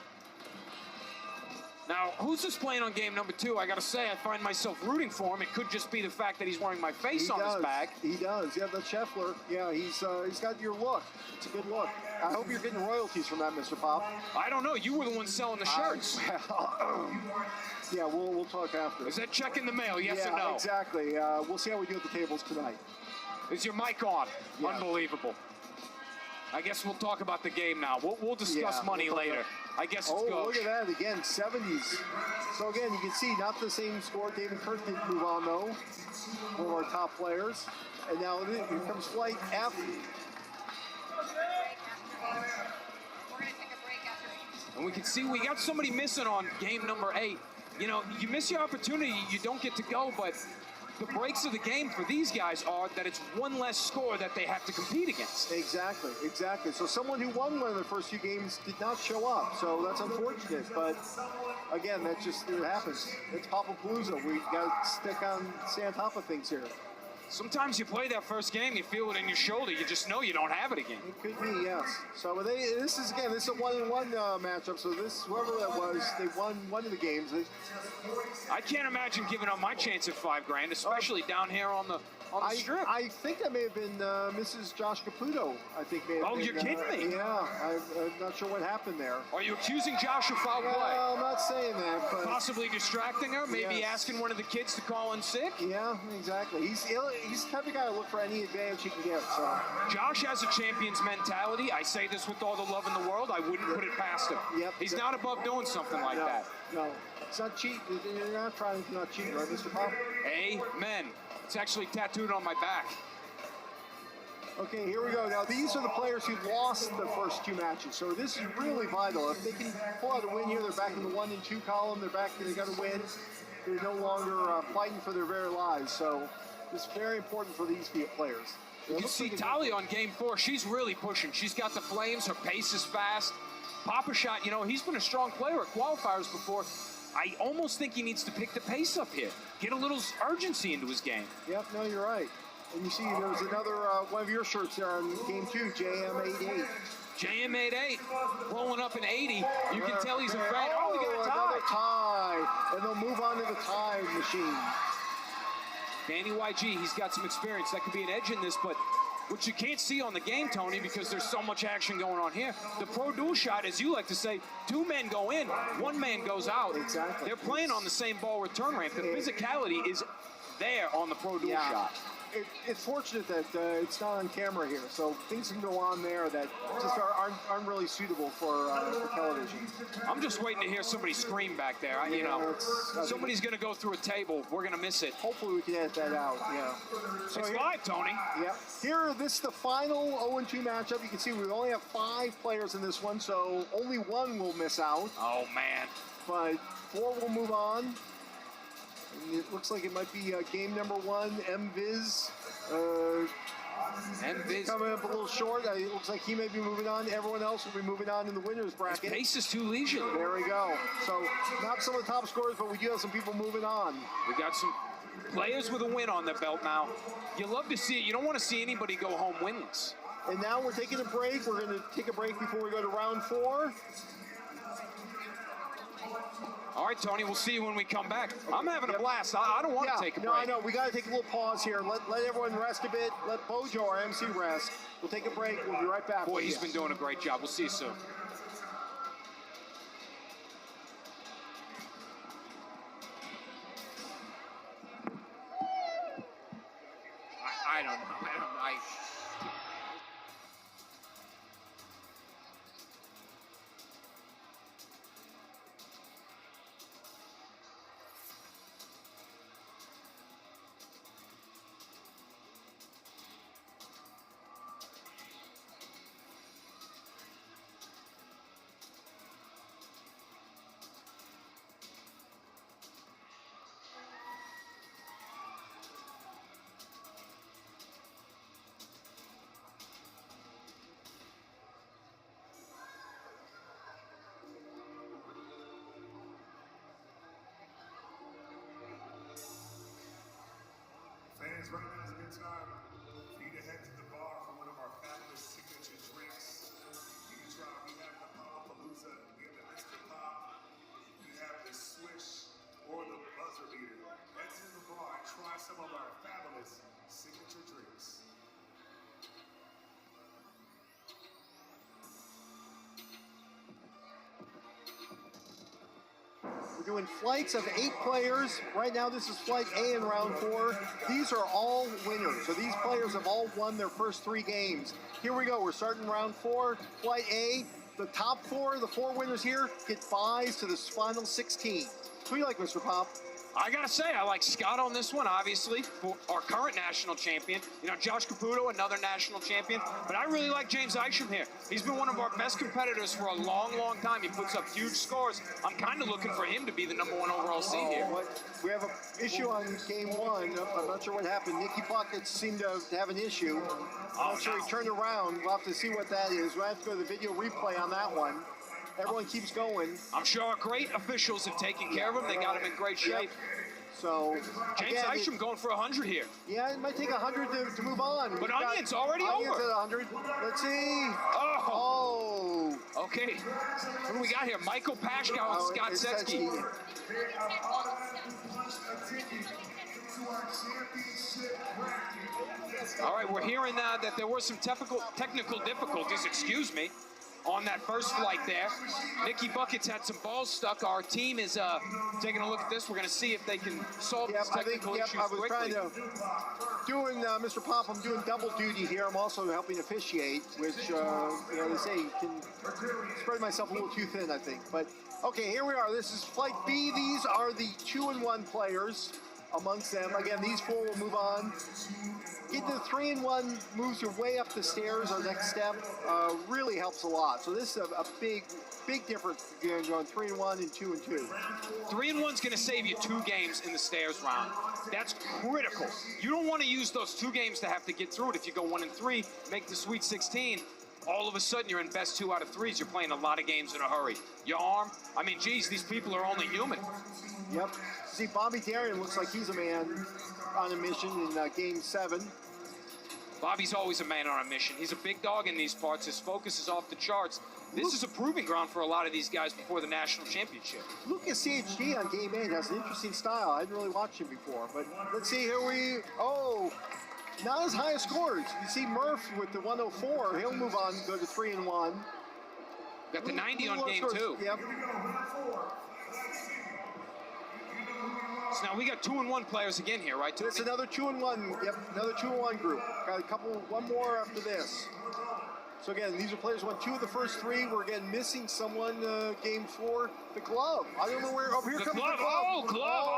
Now, who's this playing on game number 2? I got to say, I find myself rooting for him. It could just be the fact that he's wearing my face on his bag. He does. Yeah, the Scheffler. Yeah, he's got your look. It's a good look. I hope you're getting royalties from that, Mr. Pop. I don't know. You were the one selling the shirts. Yeah, we'll talk after. Is that check in the mail? Yes or no? Yeah, exactly. We'll see how we do at the tables tonight. Is your mic on? Yeah. Unbelievable. I guess we'll talk about the game now. We'll discuss money later. I guess it's Oh, look at that. Again, 70s. So, again, you can see not the same score. David Kirk didn't move on, though. One of our top players. And now here comes flight F. And we can see we got somebody missing on game number 8. You know, you miss your opportunity, you don't get to go, but the breaks of the game for these guys are that it's one less score that they have to compete against. Exactly. So someone who won one of the first 2 games did not show up. So that's unfortunate. But again, that's just it happens. It's Pop-a-Palooza. We got to stay on top of things here. Sometimes you play that first game, you feel it in your shoulder, you just know you don't have it again. It could be, yes. So this is a 1-1 matchup. So whoever that was, they won one of the games. I can't imagine giving up my chance at $5 grand, especially down here on the strip. I think that may have been Mrs. Josh Caputo. I think may have been. You're kidding me? Yeah, I'm not sure what happened there. Are you accusing Josh of foul play? Well, I'm not saying that, but possibly distracting her, maybe asking one of the kids to call in sick. Yeah, exactly. He's the type of guy to look for any advantage he can get. So Josh has a champion's mentality. I say this with all the love in the world. I wouldn't put it past him. Yep. He's not above doing something like that. No, it's not cheat. You're not trying to not cheat, right, Mr. Pop? Amen. It's actually tattooed on my back. Okay, here we go. Now, these are the players who lost the first 2 matches. So this is really vital. If they can pull out a win here, they're back in the 1 and 2 column. They're back. They got to win. They're no longer fighting for their very lives. So it's very important for these players. You can see Talia on game 4. She's really pushing. She's got the flames. Her pace is fast. Papa Shot, you know, he's been a strong player at qualifiers before. I almost think he needs to pick the pace up here. Get a little urgency into his game. Yep, no, you're right. And you see there was another one of your shirts there on game 2, JM88. JM88 rolling up in 80. You can tell he's a fan. Oh, we got a tie. Another tie. And they'll move on to the tie machine. Danny YG, he's got some experience. That could be an edge in this, but which you can't see on the game, Tony, because there's so much action going on here. The pro dual shot, as you like to say, 2 men go in, 1 man goes out. Exactly. They're playing on the same ball return ramp. The physicality is there on the pro dual shot. It's fortunate that it's not on camera here, so things can go on there that just aren't really suitable for television. I'm just waiting to hear somebody scream back there. You know, somebody's going to go through a table. We're going to miss it. Hopefully we can edit that out, yeah. So it's live, Tony. Yeah. Here, this is the final 0-2 matchup. You can see we only have 5 players in this one, so only 1 will miss out. Oh, man. But 4 will move on. It looks like it might be game number 1, MViz. MViz coming up a little short. It looks like he may be moving on. Everyone else will be moving on in the winner's bracket. His pace is too leisurely. There we go. So not some of the top scorers, but we do have some people moving on. We got some players with a win on their belt now. You love to see it. You don't want to see anybody go home winless. And now we're taking a break. We're going to take a break before we go to round 4. All right, Tony, we'll see you when we come back. I'm having a blast. I don't want to take a break. No, I know. We got to take a little pause here. Let everyone rest a bit. Let Bojo, our MC, rest. We'll take a break. We'll be right back. Boy, he's been doing a great job. We'll see you soon. I don't know. Fans, right now is a good time for you to head to the bar for one of our fabulous signature drinks. You can try, we have the Pop-a-Palooza, we have the Mr. Pop, we have the Swish, or the Buzzer Beater. Head to the bar and try some of our fabulous signature drinks. We're doing flights of 8 players. Right now, this is flight A in round 4. These are all winners. So these players have all won their first 3 games. Here we go. We're starting round 4, flight A. The top 4, the 4 winners here, get byes to the final 16. Who do you like, Mr. Pop? I gotta say, I like Scott on this one, obviously, for our current national champion. You know, Josh Caputo, another national champion. But I really like James Isham here. He's been one of our best competitors for a long, long time. He puts up huge scores. I'm kind of looking for him to be the #1 overall seed here. We have an issue on game 1. I'm not sure what happened. Nicky Buckets seemed to have an issue. I'm not sure he turned around. We'll have to see what that is. We'll have to go to the video replay on that one. Everyone keeps going. I'm sure our great officials have taken care of him. They got him in great shape. Yep. So, James Isham going for 100 here. Yeah, it might take 100 to move on. But Onion's already Onion's over. At 100. Let's see. Oh. Okay. What do we got here? Michael Pashkow and Scott Setsky. All right, we're hearing that there were some technical difficulties, excuse me, on that first flight there. Nicky Buckets had some balls stuck. Our team is taking a look at this. We're going to see if they can solve these technical issues I was quickly. Mr. Pop, I'm doing double duty here. I'm also helping officiate, which, they say can spread myself a little too thin, I think. But, okay, here we are. This is Flight B. These are the 2-1 players amongst them. Again, these 4 will move on. Getting to 3-1 moves you way up the stairs. Our next step really helps a lot. So this is a big difference going 3-1 and 2-2. 3-1's going to save you 2 games in the stairs round. That's critical. You don't want to use those 2 games to have to get through it. If you go 1-3, make the Sweet 16. All of a sudden, you're in best 2 out of 3s. You're playing a lot of games in a hurry. Your arm, I mean, geez, these people are only human. Yep. See, Bobby Darian looks like he's a man on a mission in Game 7. Bobby's always a man on a mission. He's a big dog in these parts. His focus is off the charts. This is a proving ground for a lot of these guys before the national championship. Lucas CHD on Game 8 has an interesting style. I didn't really watch him before, but let's see. Not as high as scores. You see Murph with the 104. He'll move on, go to 3-1. Got the 90 on Game 2. Yep. So now we got 2-1 players again here, right? It's another 2-1. Yep, another 2-1 group. Got one more after this. So again, these are players who won 2 of the first 3. We're again missing someone. Game 4, the glove. I don't know where. Oh, here comes the glove. Oh, glove.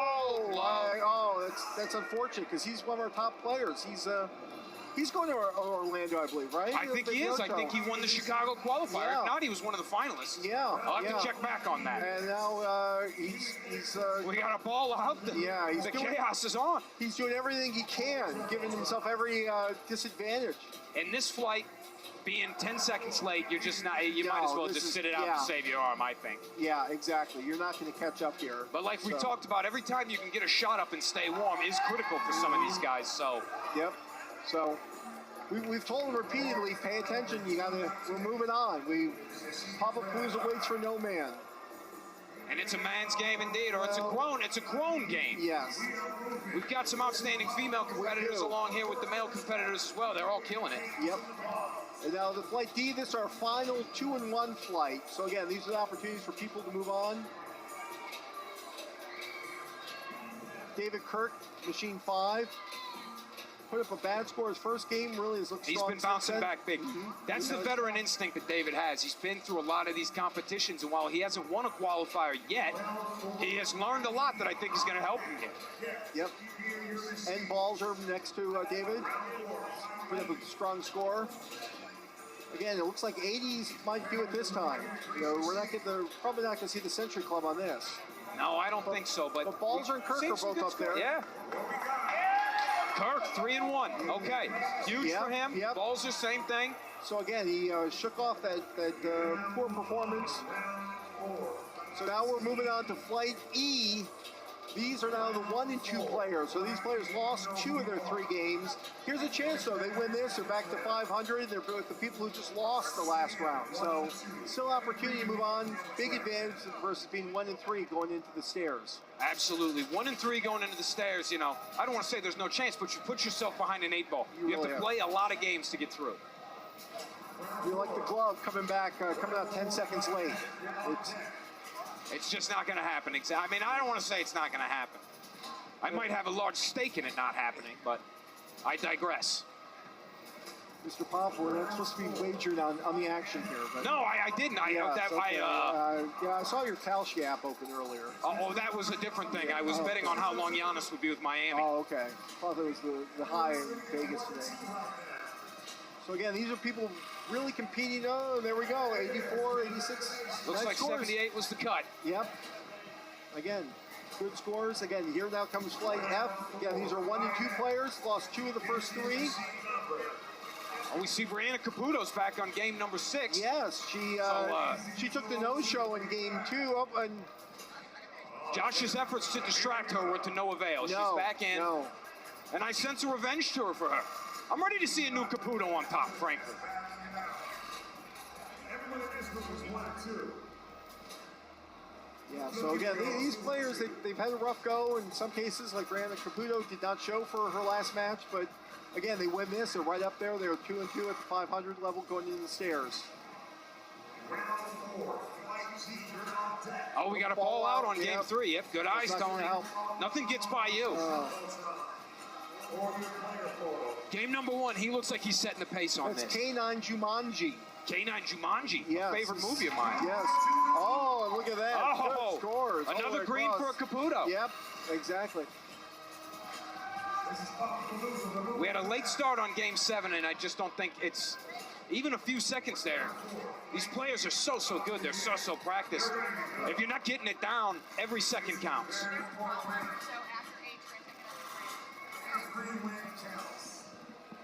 Oh, that's unfortunate because he's one of our top players. He's going to Orlando, I believe, right? I think he is. I think he won the Chicago qualifier. Yeah. If not, he was one of the finalists. Yeah. I'll have to check back on that. And now he's we got a ball out. The chaos is on. He's doing everything he can, giving himself every disadvantage. In this flight, being 10 seconds late, you're just not. You might as well just sit it out to save your arm, I think. Yeah, exactly. You're not going to catch up here. But like we talked about, every time you can get a shot up and stay warm is critical for some of these guys. So. Yep. So we've told them repeatedly, pay attention. We're moving on. Pop-a-Palooza waits for no man. And it's a man's game indeed, or it's a grown game. Yes. We've got some outstanding female competitors along here with the male competitors as well. They're all killing it. Yep. And now the flight D, this is our final 2-1 flight. So again, these are the opportunities for people to move on. David Kirk, Machine 5. Put up a bad score his first game. Really has looked strong. He's been bouncing back big. That's the veteran instinct that David has. He's been through a lot of these competitions, and while he hasn't won a qualifier yet, he has learned a lot that I think is going to help him here. Yep. And balls are next to David. Put up a strong score. Again, it looks like 80s might do it this time. We're probably not going to see the Century Club on this. No, I don't think so. But Balzer and Kirk are both up there. Yeah. Kirk, 3-1. Okay. Huge for him. Yep. Balzer, same thing. So again, he shook off that poor performance. So now we're moving on to Flight E. These are now the 1 and 2 players. So these players lost 2 of their 3 games. Here's a chance, though. They win this, they're back to 500. They're with the people who just lost the last round. So still opportunity to move on. Big advantage versus being 1 and 3 going into the stairs. Absolutely. 1 and 3 going into the stairs, you know. I don't want to say there's no chance, but you put yourself behind an 8 ball. You have to play a lot of games to get through. You like the glove coming out 10 seconds late. It's just not going to happen. I mean, I don't want to say it's not going to happen. I might have a large stake in it not happening, but I digress. Mr. Pop, we're not supposed to be wagering on the action here. But no, I didn't. I saw your Talsh app open earlier. Oh, that was a different thing. I was betting on how long Giannis would be with Miami. Oh, okay. I thought it was the high in Vegas today. So again, these are people really competing. Oh, there we go. 84, 86. Looks like scores. 78 was the cut. Yep. Again, good scores. Again, here now comes flight F. Again, these are 1 and 2 players. Lost 2 of the first 3. Oh, we see Brianna Caputo's back on game number 6. Yes, she took the no-show in game 2. And Josh's efforts to distract her were to no avail. She's back in. And I sense a revenge tour for her. I'm ready to see a new Caputo on top, frankly. Everyone in this group is 1 and 2. Yeah, so again, these players, they've had a rough go in some cases. Like Brianna Caputo did not show for her last match, but again, they win this. They're right up there. They're 2 and 2 at the 500 level going into the stairs. Oh, we got a ball out on game 3. Yep, good eyes, Tony. Nothing gets by you. Game number 1, he looks like he's setting the pace on this. That's K9 Jumanji. K9 Jumanji, yes. A favorite movie of mine. Yes. Oh, look at that. Oh, good scores. Another green for a Caputo. Yep, exactly. We had a late start on game 7, and I just don't think it's even a few seconds there. These players are so good. They're so practiced. If you're not getting it down, every second counts.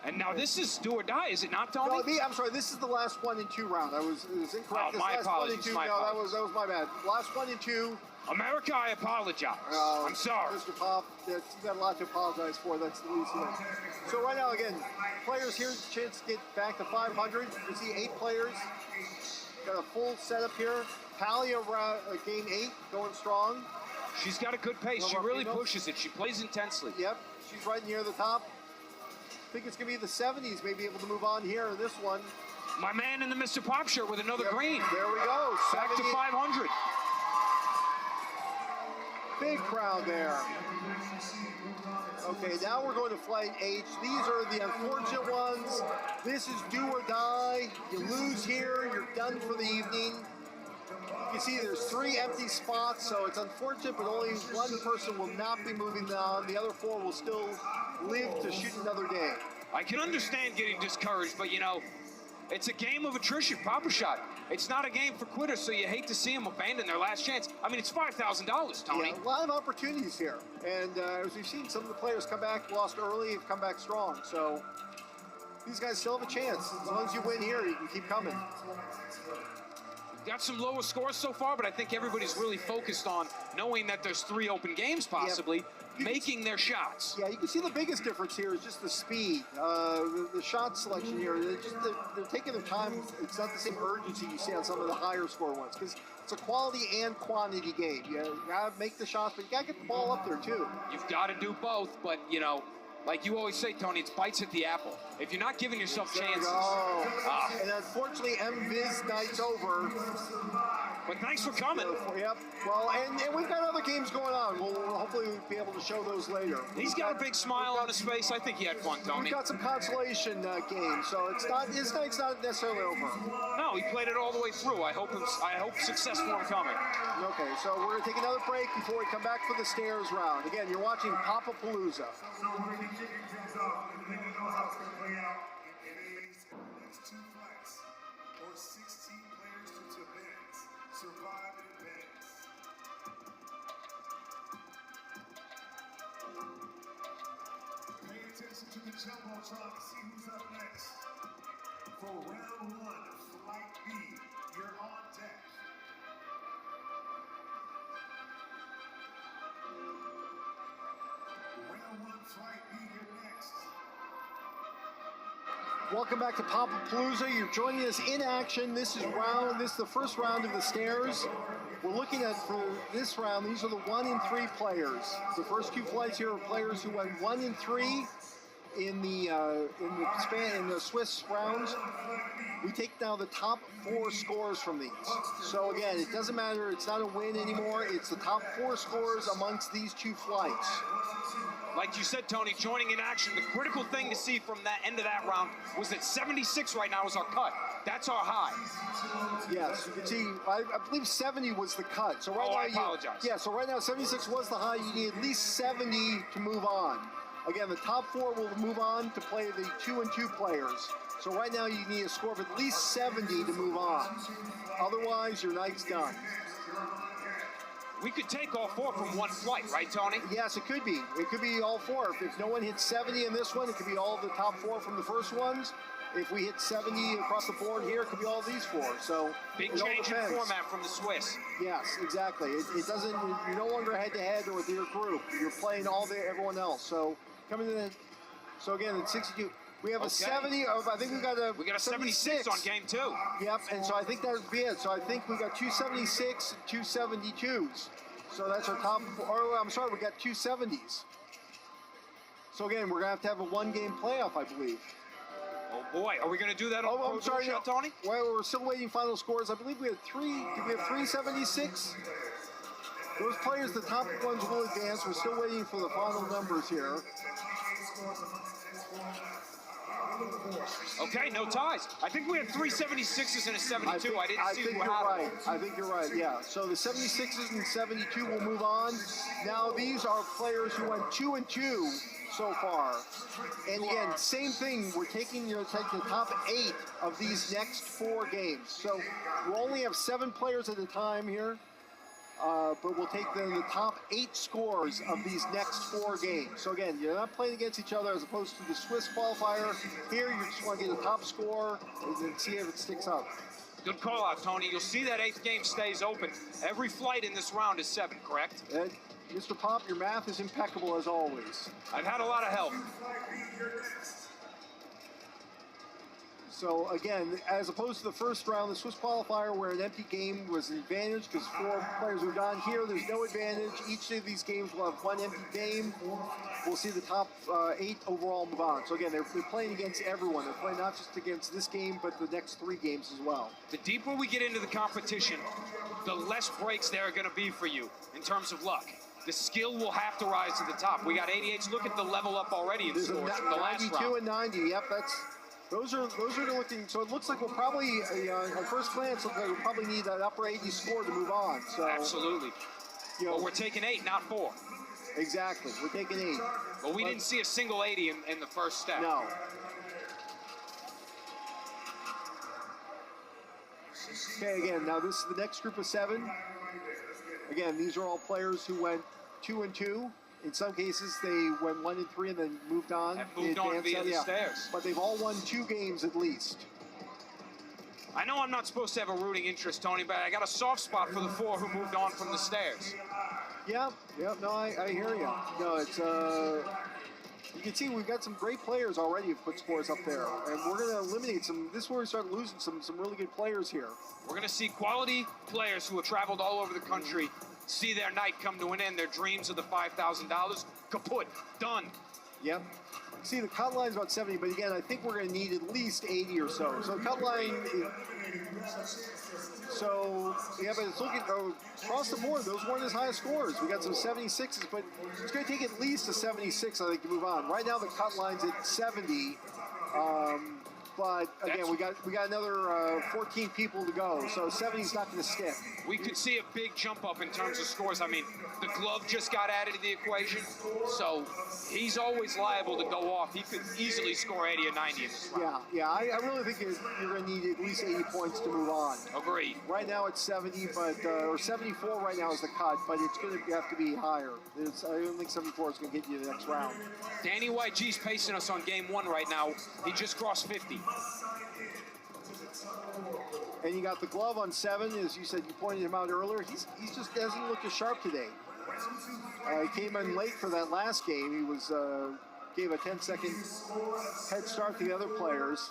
And now this is do or die, is it not, Tony? No, I'm sorry. This is the last 1 and 2 round. It was incorrect. Oh, my apologies. That was my bad. Last 1 and 2. America, I apologize. I'm sorry. Mr. Pop, you've got a lot to apologize for. That's the least of it. So right now, again, players here's a chance to get back to 500. You see 8 players. Got a full setup here. Talia, game 8, going strong. She's got a good pace. She really pushes it. She plays intensely. Yep, she's right near the top. I think it's going to be the 70s, maybe able to move on here in this one. My man in the Mr. Pop shirt with another green. There we go. Back to 500. Big crowd there. Okay, now we're going to flight H. These are the unfortunate ones. This is do or die. You lose here, you're done for the evening. You see there's 3 empty spots, so it's unfortunate, but only 1 person will not be moving on. The other 4 will still live to shoot another day. I can understand getting discouraged, but you know, it's a game of attrition, Pop-a-Shot. It's not a game for quitters, so you hate to see them abandon their last chance. I mean, it's $5,000, Tony. Yeah, a lot of opportunities here. And as we've seen, some of the players come back, lost early, have come back strong. So these guys still have a chance. As long as you win here, you can keep coming. Got some lower scores so far, but I think everybody's really focused on knowing that there's 3 open games possibly, making their shots. Yeah, you can see the biggest difference here is just the speed. The shot selection here, they're taking their time. It's not the same urgency you see on some of the higher score ones because it's a quality and quantity game. You gotta make the shots, but you gotta get the ball up there too. You've got to do both, but you know, like you always say, Tony, it's bites at the apple. If you're not giving yourself chances. And unfortunately, MViz night's over. But thanks for coming. Yep. Well, and we've got other games going on. We'll hopefully be able to show those later. He's got a big smile on his face. I think he had fun, Tony. We've got some consolation games, so his night's not necessarily over. No, he played it all the way through. I hope success for him coming. Okay, so we're going to take another break before we come back for the stairs round. Again, you're watching Pop-a-Palooza. So we're going to be kicking things off, and then we know how it's going to play out. Next 2 flights, or 16 players to beds, survive in beds. Pay attention to the jumbotron to see who's up next. For round 1, flight B, you're on deck. Welcome back to Pop-a-Palooza. You're joining us in action. This is the first round of the stairs. We're looking at, for this round, these are the 1 and 3 players. The first 2 flights here are players who went 1 and 3 in the Swiss rounds. We take now the top 4 scores from these. So again, it doesn't matter, it's not a win anymore, it's the top 4 scores amongst these 2 flights. Like you said, Tony, joining in action, the critical thing to see from that end of that round was that 76 right now is our cut. That's our high. Yes, you can see, I believe 70 was the cut. So right now, I apologize. Yeah, so right now 76 was the high. You need at least 70 to move on. Again, the top 4 will move on to play the 2 and 2 players. So right now you need a score of at least 70 to move on. Otherwise, your night's done. We could take all 4 from one flight, right, Tony? Yes, it could be. It could be all 4. If no one hits 70 in this one, it could be all the top 4 from the first ones. If we hit 70 across the board here, it could be all these 4. So big change in format from the Swiss. Yes, exactly. It doesn't. You're no longer head-to-head with your group. You're playing everyone else. So coming in. So again, it's 62. We have a 70 of, I think we got a 76 on game 2. Yep, and so I think that would be it. So I think we got 276 and 272s. So that's our top, or I'm sorry, we got 270s. So again, we're going to have a 1-game playoff, I believe. Oh boy, are we going to do that on I'm sorry, show, Tony? Well, we're still waiting final scores. I believe we had 3, did we have 376? Those players, the top ones will advance. We're still waiting for the final numbers here. Okay, no ties. I think we had 3 76s and a 72. I didn't see who had right. I think you're right, yeah. So the 76s and 72 will move on. Now these are players who went 2 and 2 so far. And again, same thing, we're taking the top 8 of these next 4 games. So we'll only have 7 players at a time here. But we'll take the top 8 scores of these next 4 games. So again, you're not playing against each other as opposed to the Swiss qualifier. Here, you just want to get a top score and then see if it sticks out. Good call out, Tony. You'll see that 8th game stays open. Every flight in this round is 7, correct? And Mr. Pop, your math is impeccable as always. I've had a lot of help. So again, as opposed to the first round, the Swiss qualifier where an empty game was an advantage because 4 players moved on. Here, there's no advantage. Each of these games will have 1 empty game. We'll see the top 8 overall move on. So again, they're playing against everyone. They're playing not just against this game, but the next 3 games as well. The deeper we get into the competition, the less breaks there are going to be for you in terms of luck. The skill will have to rise to the top. We got 88s. Look at the level up already in scores from the last round. 92 and 90. Yep, those are looking. So it looks like we'll probably, at first glance, look like we'll probably need that upper 80 score to move on. So absolutely. But we're taking 8, not 4. Exactly, we're taking 8. But we didn't see a single 80 in the first step. No. Okay, again, now this is the next group of 7. Again, these are all players who went 2 and 2. In some cases, they went 1 and 3 and then moved on. Have moved on via the stairs. But they've all won 2 games at least. I know I'm not supposed to have a rooting interest, Tony, but I got a soft spot for the 4 who moved on from the stairs. Yeah, no, I hear you. No, it's you can see we've got some great players already who've put scores up there, and we're going to eliminate some. This is where we start losing some really good players here. We're going to see quality players who have traveled all over the country see their night come to an end, their dreams of the $5,000 kaput, done. Yep. See, the cut line's about 70, but again, I think we're going to need at least 80 or so. So the cut line, so yeah, but it's looking across the board. Those weren't as high as scores. We got some 76s, but it's going to take at least a 76, I think, to move on. Right now, the cut line's at 70. But again, we got another 14 people to go, so 70's not going to stick. We could see a big jump up in terms of scores. I mean, the glove just got added to the equation, so he's always liable to go off. He could easily score 80 or 90 in this round. Yeah, I really think you're going to need at least 80 points to move on. Agreed. Right now it's 70, but or 74 right now is the cut, but it's going to have to be higher. I don't think 74 is going to get you the next round. Danny YG's pacing us on game 1 right now. He just crossed 50. And you got the glove on 7, as you said, you pointed him out earlier. He just doesn't look as sharp today. He came in late for that last game. He was gave a 10-second head start to the other players.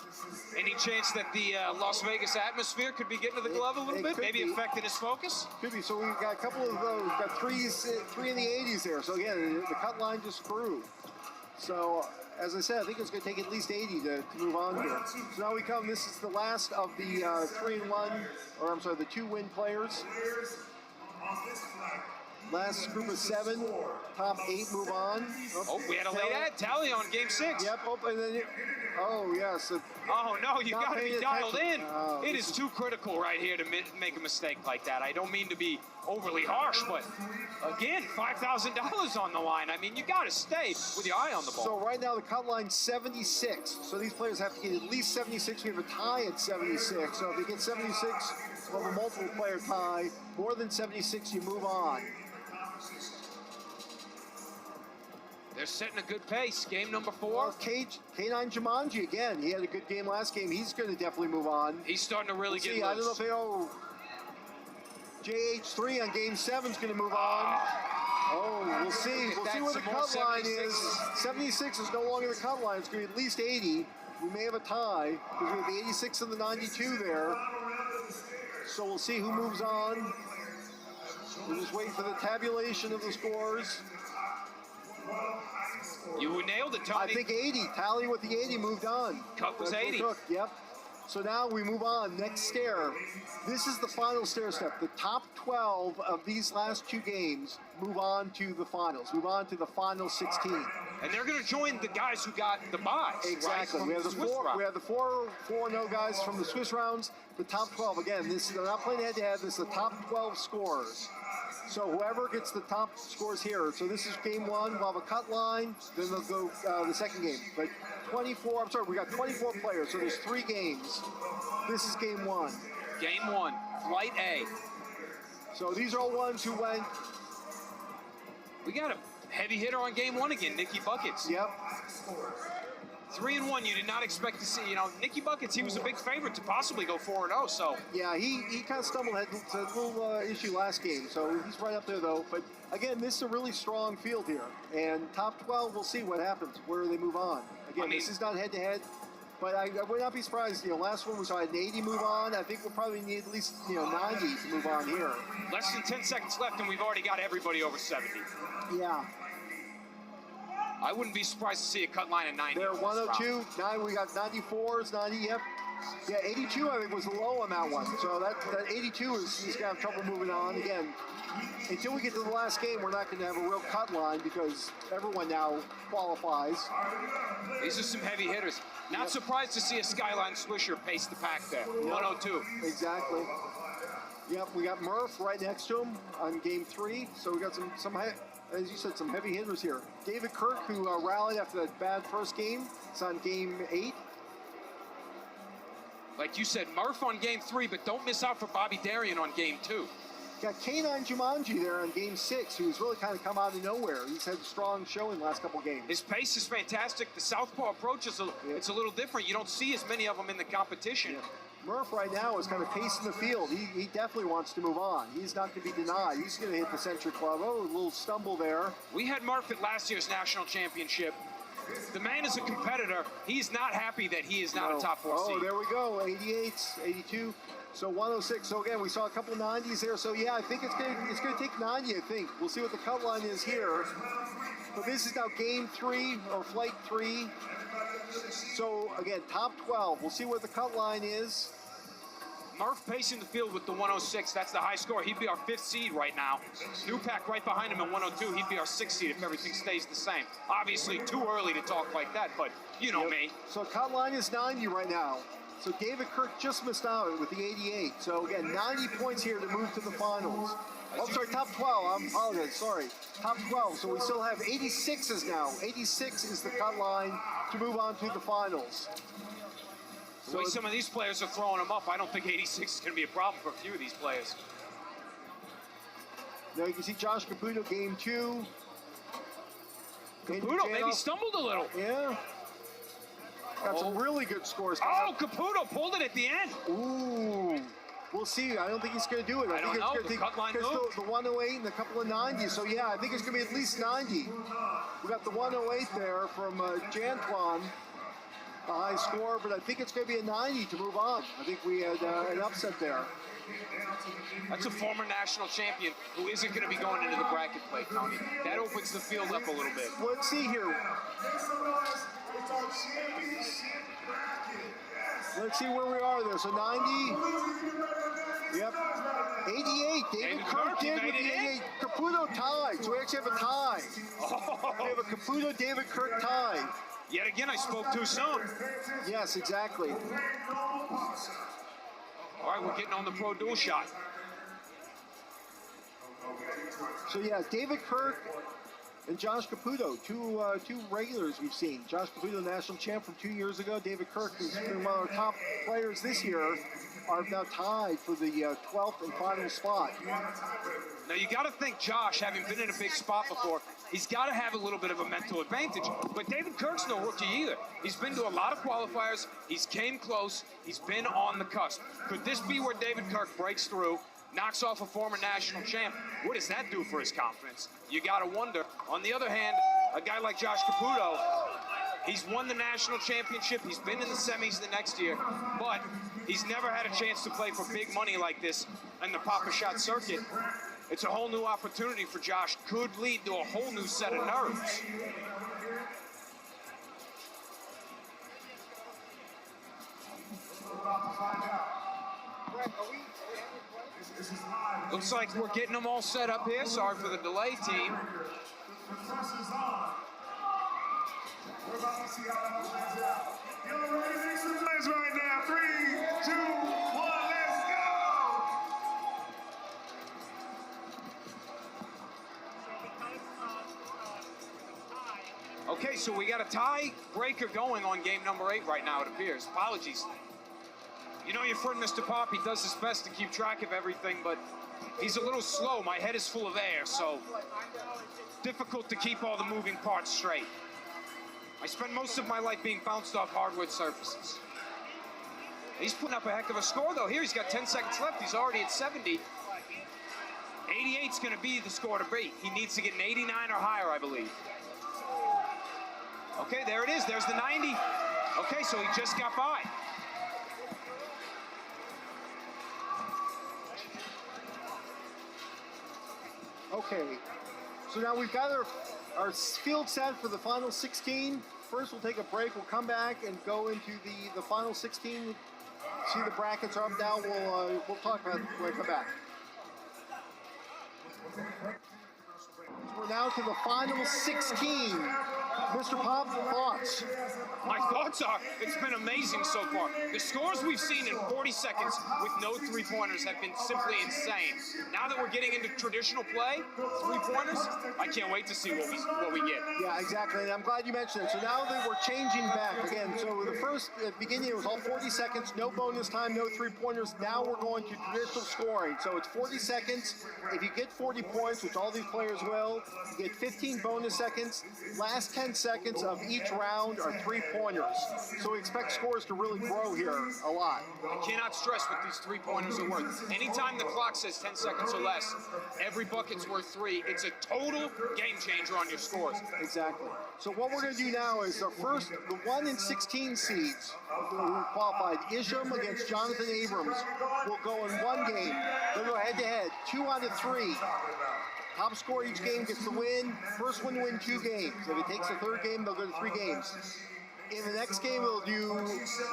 Any chance that the Las Vegas atmosphere could be getting to the glove a little bit, maybe affecting his focus? Could be. So we've got a couple of those. We've got three in the 80s there. So again, the cut line just grew. So as I said, I think it's going to take at least 80 to move on here. So now we come. This is the last of the 3-1, or I'm sorry, the 2-win players. Last group of 7, top 8 move on. Oh, we had a late ad tally on game 6. Yep. Oh, and then yes. Oh no, you got to be dialed in. Oh, it is too critical right here to make a mistake like that. I don't mean to be overly harsh, but again, $5,000 on the line. I mean, you got to stay with your eye on the ball. So right now the cut line's 76. So these players have to get at least 76. We have a tie at 76. So if they get 76, we'll have a multiple player tie. More than 76, you move on. They're setting a good pace. Game number 4. Well, K9 Jumanji again. He had a good game last game. He's going to definitely move on. He's starting to really get loose. I don't know if JH3 on game 7 is going to move on. Oh, we'll see. We'll see where the cut line is. 76 is no longer the cut line. It's going to be at least 80. We may have a tie because we have the 86 and the 92 there. So we'll see who moves on. We're just waiting for the tabulation of the scores. You nailed it, Tony. I think 80. Tally with the 80 moved on. Cut was 80. Yep. So now we move on. Next stair. This is the final stair step. The top 12 of these last 2 games move on to the finals. Move on to the final 16. And they're going to join the guys who got the buys. Exactly. Right? We have the 4-0 guys from the Swiss rounds. The top 12. Again, they're not playing head-to-head. This is the top 12 scorers. So whoever gets the top scores here. So this is game 1. We'll have a cut line. Then they'll go the second game. But 24. I'm sorry. We got 24 players. So there's 3 games. This is game 1. Game 1. Flight A. So these are all ones who went. We got a heavy hitter on game 1 again, Nicky Buckets. Yep. 3-1. You did not expect to see. Nicky Buckets. He was a big favorite to possibly go 4-0. So yeah, he kind of stumbled. Had a little issue last game. So he's right up there though. But again, this is a really strong field here. And top 12, we'll see what happens. Where they move on. Again, this is not head-to-head. But I would not be surprised. Last one we saw an 80 move on. I think we'll probably need at least 90 to move on here. Less than 10 seconds left, and we've already got everybody over 70. Yeah. I wouldn't be surprised to see a cut line of 90. They're 102. 9. We got 94s, 90. Yep. Yeah, 82 I think was low on that one. So that 82 is going to have trouble moving on again. Until we get to the last game, we're not going to have a real cut line because everyone now qualifies. These are some heavy hitters. Not surprised to see a Skyline Swisher pace the pack there. 102. Exactly. Yep, we got Murph right next to him on game 3. So we got some as you said, some heavy hitters here. David Kirk, who rallied after that bad first game, is on game 8. Like you said, Murph on game 3, but don't miss out for Bobby Darian on game 2. Got K9 Jumanji there on game 6, who's really kind of come out of nowhere. He's had a strong showing the last couple games. His pace is fantastic. The southpaw approach is it's a little different. You don't see as many of them in the competition. Yeah. Murph right now is kind of pacing the field. He definitely wants to move on. He's not going to be denied. He's going to hit the Century Club. Oh, a little stumble there. We had Murph at last year's national championship. The man is a competitor. He's not happy that he is not a top 4 seed. Oh, there we go. 88s, 82. So 106. So again, we saw a couple 90s there. So yeah, I think it's going to take 90. I think we'll see what the cut line is here. But this is now game 3 or flight 3. So again, top 12. We'll see what the cut line is. Murph pacing the field with the 106. That's the high score. He'd be our 5th seed right now. Newpack right behind him at 102. He'd be our 6th seed if everything stays the same. Obviously, too early to talk like that, but you know me. So cut line is 90 right now. So David Kirk just missed out with the 88. So again, 90 points here to move to the finals. Oh, sorry, top 12. I apologize. Sorry. Top 12. So we still have 86s now. 86 is the cut line to move on to the finals. The way some of these players are throwing them up, I don't think 86 is going to be a problem for a few of these players. Now you can see Josh Caputo, game 2. Caputo maybe stumbled a little. Yeah. Got some really good scores. Oh, Caputo pulled it at the end. Ooh. we'll see. I don't think he's going to do it. I don't know. The cut line moved. The 108 and a couple of 90s. So, yeah, I think it's going to be at least 90. We got the 108 there from Jantuan, the high score, but I think it's going to be a 90 to move on. I think we had an upset there. That's a former national champion who isn't going to be going into the bracket play, Tony. That opens the field up a little bit. Let's see here. Let's see where we are there. So 90. Yep. 88. David Kirk did with the 88. Caputo tied. So we actually have a tie. Oh. We have a Caputo David Kirk tie. Yet again, I spoke too soon. Yes, exactly. All right, we're getting on the pro dual shot. So yeah, David Kirk and Josh Caputo, two regulars we've seen. Josh Caputo, national champ from 2 years ago. David Kirk, who's been one of our top players this year, are now tied for the 12th and final spot. Now you got to think Josh, having been in a big spot before, he's got to have a little bit of a mental advantage. But David Kirk's no rookie either. He's been to a lot of qualifiers. He's came close. He's been on the cusp. Could this be where David Kirk breaks through, knocks off a former national champ? What does that do for his confidence? You got to wonder. On the other hand, a guy like Josh Caputo, he's won the national championship. He's been in the semis the next year, but he's never had a chance to play for big money like this in the Pop-a-Shot circuit. It's a whole new opportunity for Josh. Could lead to a whole new set of nerves. Looks like we're getting them all set up here. Sorry for the delay, team. We're about to see how that plays out. Y'all ready to make some noise right now? 3, 2, 1, let's go! Okay, so we got a tie-breaker going on game number 8 right now, it appears. Apologies. You know your friend Mr. Pop, he does his best to keep track of everything, but he's a little slow. My head is full of air, so difficult to keep all the moving parts straight. I spent most of my life being bounced off hardwood surfaces. He's putting up a heck of a score, though. Here, he's got 10 seconds left. He's already at 70. 88's going to be the score to beat. He needs to get an 89 or higher, I believe. Okay, there it is. There's the 90. Okay, so he just got by. Okay, so now we've got our field set for the final 16. First, we'll take a break. We'll come back and go into the final 16. See the brackets are up now. We'll talk about it when we come back. We're now to the final 16. Mr. Pop, thoughts? My thoughts are, it's been amazing so far. The scores we've seen in 40 seconds with no three-pointers have been simply insane. Now that we're getting into traditional play, three-pointers, I can't wait to see what we get. Yeah, exactly, and I'm glad you mentioned it. So now that we're changing back again, so the first beginning it was all 40 seconds, no bonus time, no three-pointers. Now we're going to traditional scoring. So it's 40 seconds. If you get 40 points, which all these players will, you get 15 bonus seconds. Last 10 seconds of each round are three-pointers. So we expect scores to really grow here a lot. I cannot stress what these three-pointers are worth. Anytime the clock says 10 seconds or less, every bucket's worth 3. It's a total game changer on your scores. Exactly. So what we're going to do now is the 1 in 16 seeds who qualified, Isham against Jonathan Abrams, will go in one game. They'll go head-to-head, 2 out of 3. Top scorer each game gets the win. First one to win 2 games. If it takes the third game, they'll go to 3 games. In the next game, we'll do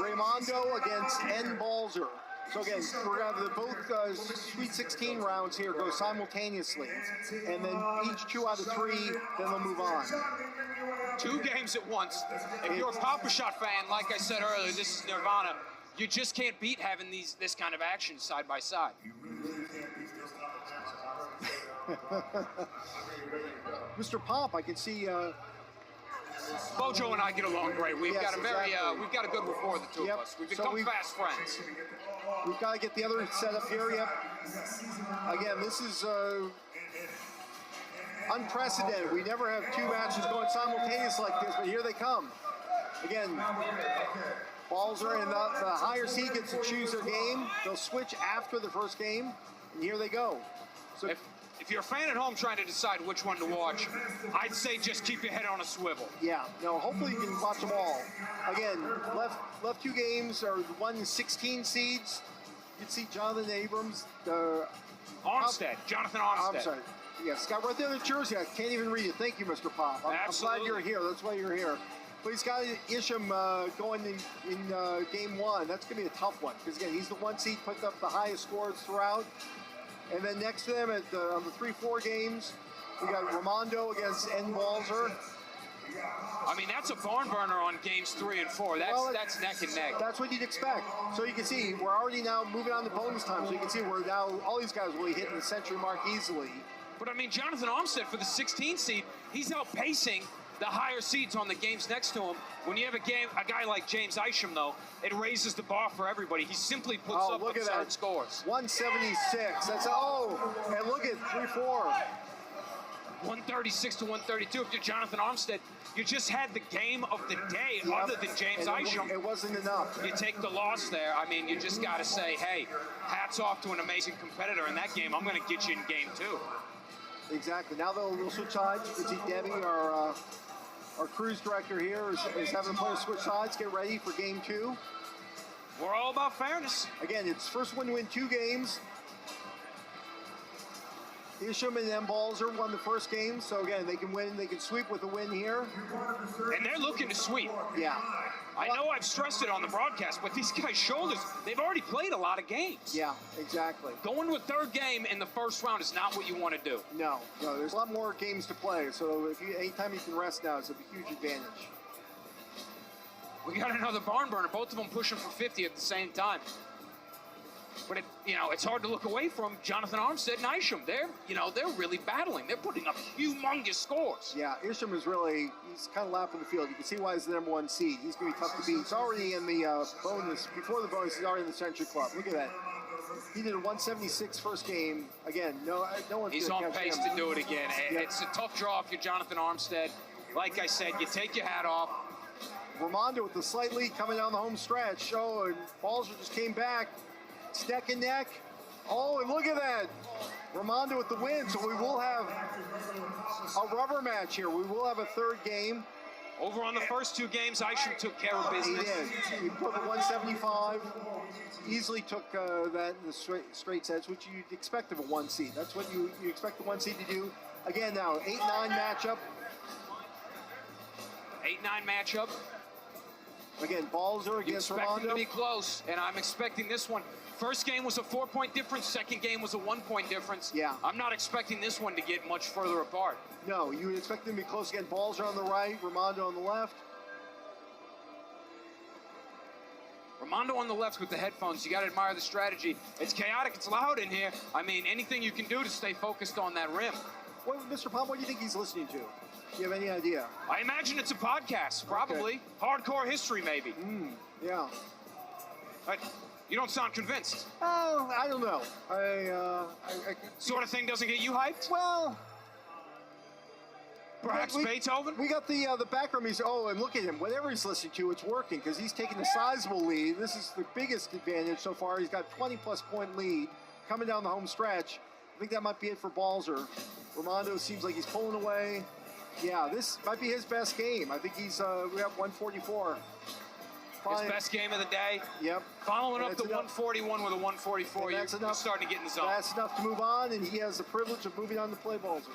Raimondo against N. Balzer. So again, we're going to have both Sweet 16 rounds here go simultaneously. And then each 2 out of 3, then they'll move on. 2 games at once. If you're a Pop-a-Shot fan, like I said earlier, this is Nirvana. You just can't beat having this kind of action side by side. Mr. Pop, I can see. Bojo and I get along great. We've got a we've got a good rapport, the two of us. We've become fast friends. We've got to get the other set up here. Yep. Again, this is unprecedented. We never have 2 matches going simultaneous like this, but here they come. Again, Balzer and the higher seed gets to choose their game. They'll switch after the first game, and here they go. So if you're a fan at home trying to decide which one to watch, I'd say just keep your head on a swivel. Yeah, no, hopefully you can watch them all. Again, left 2 games are 1 and 16 seeds. You can see Jonathan Abrams, Armstead, Jonathan Armstead. I'm sorry. Yeah, Scott, right there in the jersey. I can't even read it. Thank you, Mr. Pop. I'm glad you're here. That's why you're here. But he's got Isham going in game 1. That's going to be a tough one because, again, he's the 1 seed, putting up the highest scores throughout. And then next to them on the 3-4 games, we got Ramondo against N. Balzer. I mean, that's a barn burner on games 3 and 4. That's neck and neck. That's what you'd expect. So you can see we're already now moving on to bonus time. So you can see we're now all these guys really hitting the century mark easily. But I mean, Jonathan Armstead for the 16 seed, he's outpacing the higher seeds on the games next to him. When you have a guy like James Isham, though, it raises the bar for everybody. He simply puts up absurd scores. 176. That's and look at 3-4. 136 to 132. If you're Jonathan Armstead, you just had the game of the day other than James Isham. It wasn't enough. You take the loss there. I mean, you just got to say, hey, hats off to an amazing competitor in that game. I'm going to get you in game 2. Exactly. Now they'll switch sides. You can see Debbie, our cruise director here, is having the players switch sides, get ready for game 2. We're all about fairness. Again, it's first one to win 2 games. Isham and M. Balzer won the first game, so again, they can win, they can sweep with a win here. And they're looking to sweep. Yeah. I know I've stressed it on the broadcast, but these guys' shoulders, they've already played a lot of games. Yeah, exactly. Going to a 3rd game in the first round is not what you want to do. No, there's a lot more games to play, so anytime you can rest now is a huge advantage. We got another barn burner, both of them pushing for 50 at the same time. But it's hard to look away from Jonathan Armstead and Isham. They're really battling. They're putting up humongous scores. Yeah, Isham is he's kind of lapping the field. You can see why he's the number 1 seed. He's going to be tough to beat. He's already in the bonus. Before the bonus, he's already in the Century Club. Look at that. He did a 176 first game. Again, no one's He's on pace to do it again. Yeah. It's a tough draw if you're Jonathan Armstead. Like I said, you take your hat off. Ramondo with the slight lead coming down the home stretch. Oh, and Balzer just came back. It's neck and neck. Oh, and look at that. Ramondo with the win. So we will have a rubber match here. We will have a 3rd game. Over on the first 2 games, Isham took care of business. He did. He put the 175. Easily took that in the straight sets, which you'd expect of a 1 seed. That's what you expect the 1 seed to do. Again, now 8-9 matchup. 8-9 matchup. Again, Balzer against Ramondo. Expecting to be close, and I'm expecting this one. First game was a 4-point difference. Second game was a 1-point difference. Yeah. I'm not expecting this one to get much further apart. No, you would expect them to be close again. Balzer on the right, Ramondo on the left. Ramondo on the left with the headphones. You got to admire the strategy. It's chaotic. It's loud in here. I mean, anything you can do to stay focused on that rim. Mr. Pop, what do you think he's listening to? Do you have any idea? I imagine it's a podcast, probably. Okay. Hardcore history, maybe. Yeah. You don't sound convinced. Oh, I don't know. Sort of thing doesn't get you hyped? Well, perhaps Beethoven? We got the background music. Oh, and look at him. Whatever he's listening to, it's working because he's taking a sizable lead. This is the biggest advantage so far. He's got 20-plus point lead coming down the home stretch. I think that might be it for Balzer. Ramondo seems like he's pulling away. Yeah, this might be his best game. I think we have 144. His best game of the day. Yep. Following up the 141 with a 144, you're starting to get in the zone. That's enough to move on, and he has the privilege of moving on to play Balzer.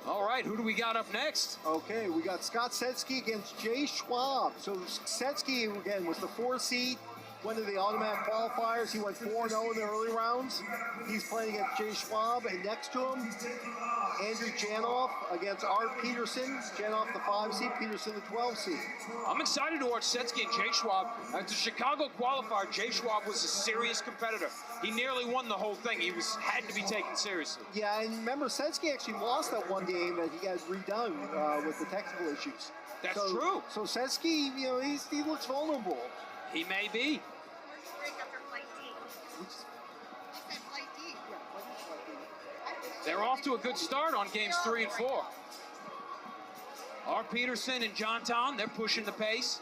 All right, who do we got up next? Okay, we got Scott Setsky against Jay Schwab. So Setsky, again, was the 4 seed. Went to the automatic qualifiers. He went 4-0 in the early rounds. He's playing against Jay Schwab, and next to him, Andrew Janoff against Art Peterson. Janoff the 5 seed, Peterson the 12 seed. I'm excited to watch Setsky and Jay Schwab. At the Chicago qualifier, Jay Schwab was a serious competitor. He nearly won the whole thing. He had to be taken seriously. Yeah, and remember, Setsky actually lost that one game that he got redone with the technical issues. That's true. So Setsky, he looks vulnerable. He may be. Flight D. They're off to a good start on games 3 and 4. R. Peterson and John Town, they're pushing the pace.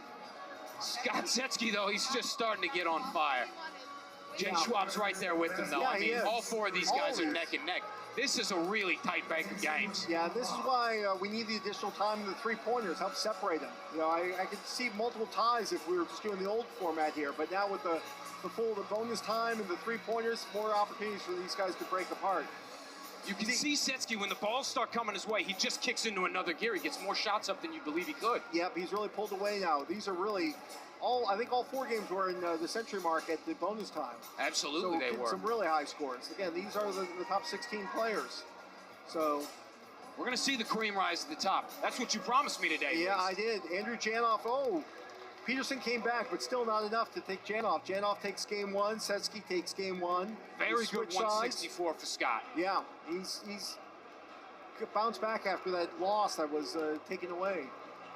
Scott Setsky, though, he's just starting to get on fire. Jay Schwab's right there with him, though. Yeah, I mean, all four of these guys are neck and neck. This is a really tight bank of games. Yeah, this is why we need the additional time in the three-pointers, help separate them. You know, I could see multiple ties if we were just doing the old format here, but now with the bonus time and the three-pointers, more opportunities for these guys to break apart. You can see Setsky, when the balls start coming his way, he just kicks into another gear. He gets more shots up than you believe he could. Yep, he's really pulled away now. These are really I think all 4 games were in the century mark at the bonus time. Absolutely, so they were. Some really high scores. Again, these are the top 16 players. So we're going to see the cream rise to the top. That's what you promised me today. Yeah, I did. Andrew Janoff, Peterson came back, but still not enough to take Janoff. Janoff takes game 1. Setsky takes game 1. Very good 164 for Scott. Yeah, he's bounced back after that loss that was taken away.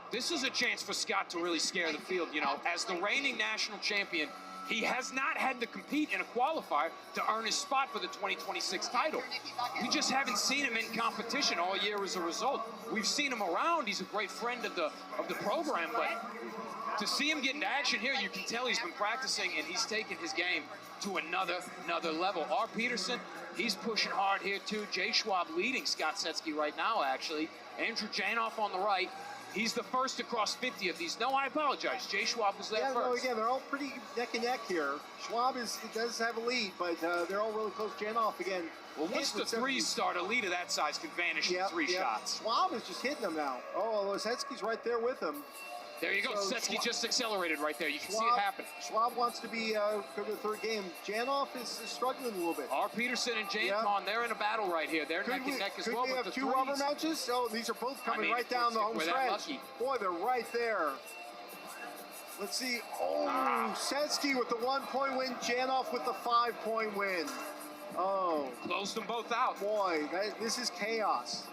This is a chance for Scott to really scare the field. You know, as the reigning national champion, he has not had to compete in a qualifier to earn his spot for the 2026 title. We just haven't seen him in competition all year as a result. We've seen him around. He's a great friend of the program, but to see him get into action here, you can tell he's been practicing and he's taken his game to another level. R. Peterson, he's pushing hard here too. Jay Schwab leading Scott Setsky right now, actually. Andrew Janoff on the right. He's the first to cross 50 of these. No, I apologize. Jay Schwab was there first. No, again, they're all pretty neck and neck here. Schwab does have a lead, but they're all really close. Janoff, again. Well, once the threes start, a lead of that size can vanish in 3 shots. Schwab is just hitting them now. Setsky's right there with him. There you go. So Setsky just accelerated right there. You can see it happen. Schwab wants to be go to the 3rd game. Janoff is struggling a little bit. R. Peterson and James Bond, they're in a battle right here. They're neck and neck as well. Could we have 2 rubber matches? Oh, these are both coming right down the home stretch. Boy, they're right there. Let's see. Setsky with the 1-point win. Janoff with the 5-point win. Closed them both out. Boy, this is chaos.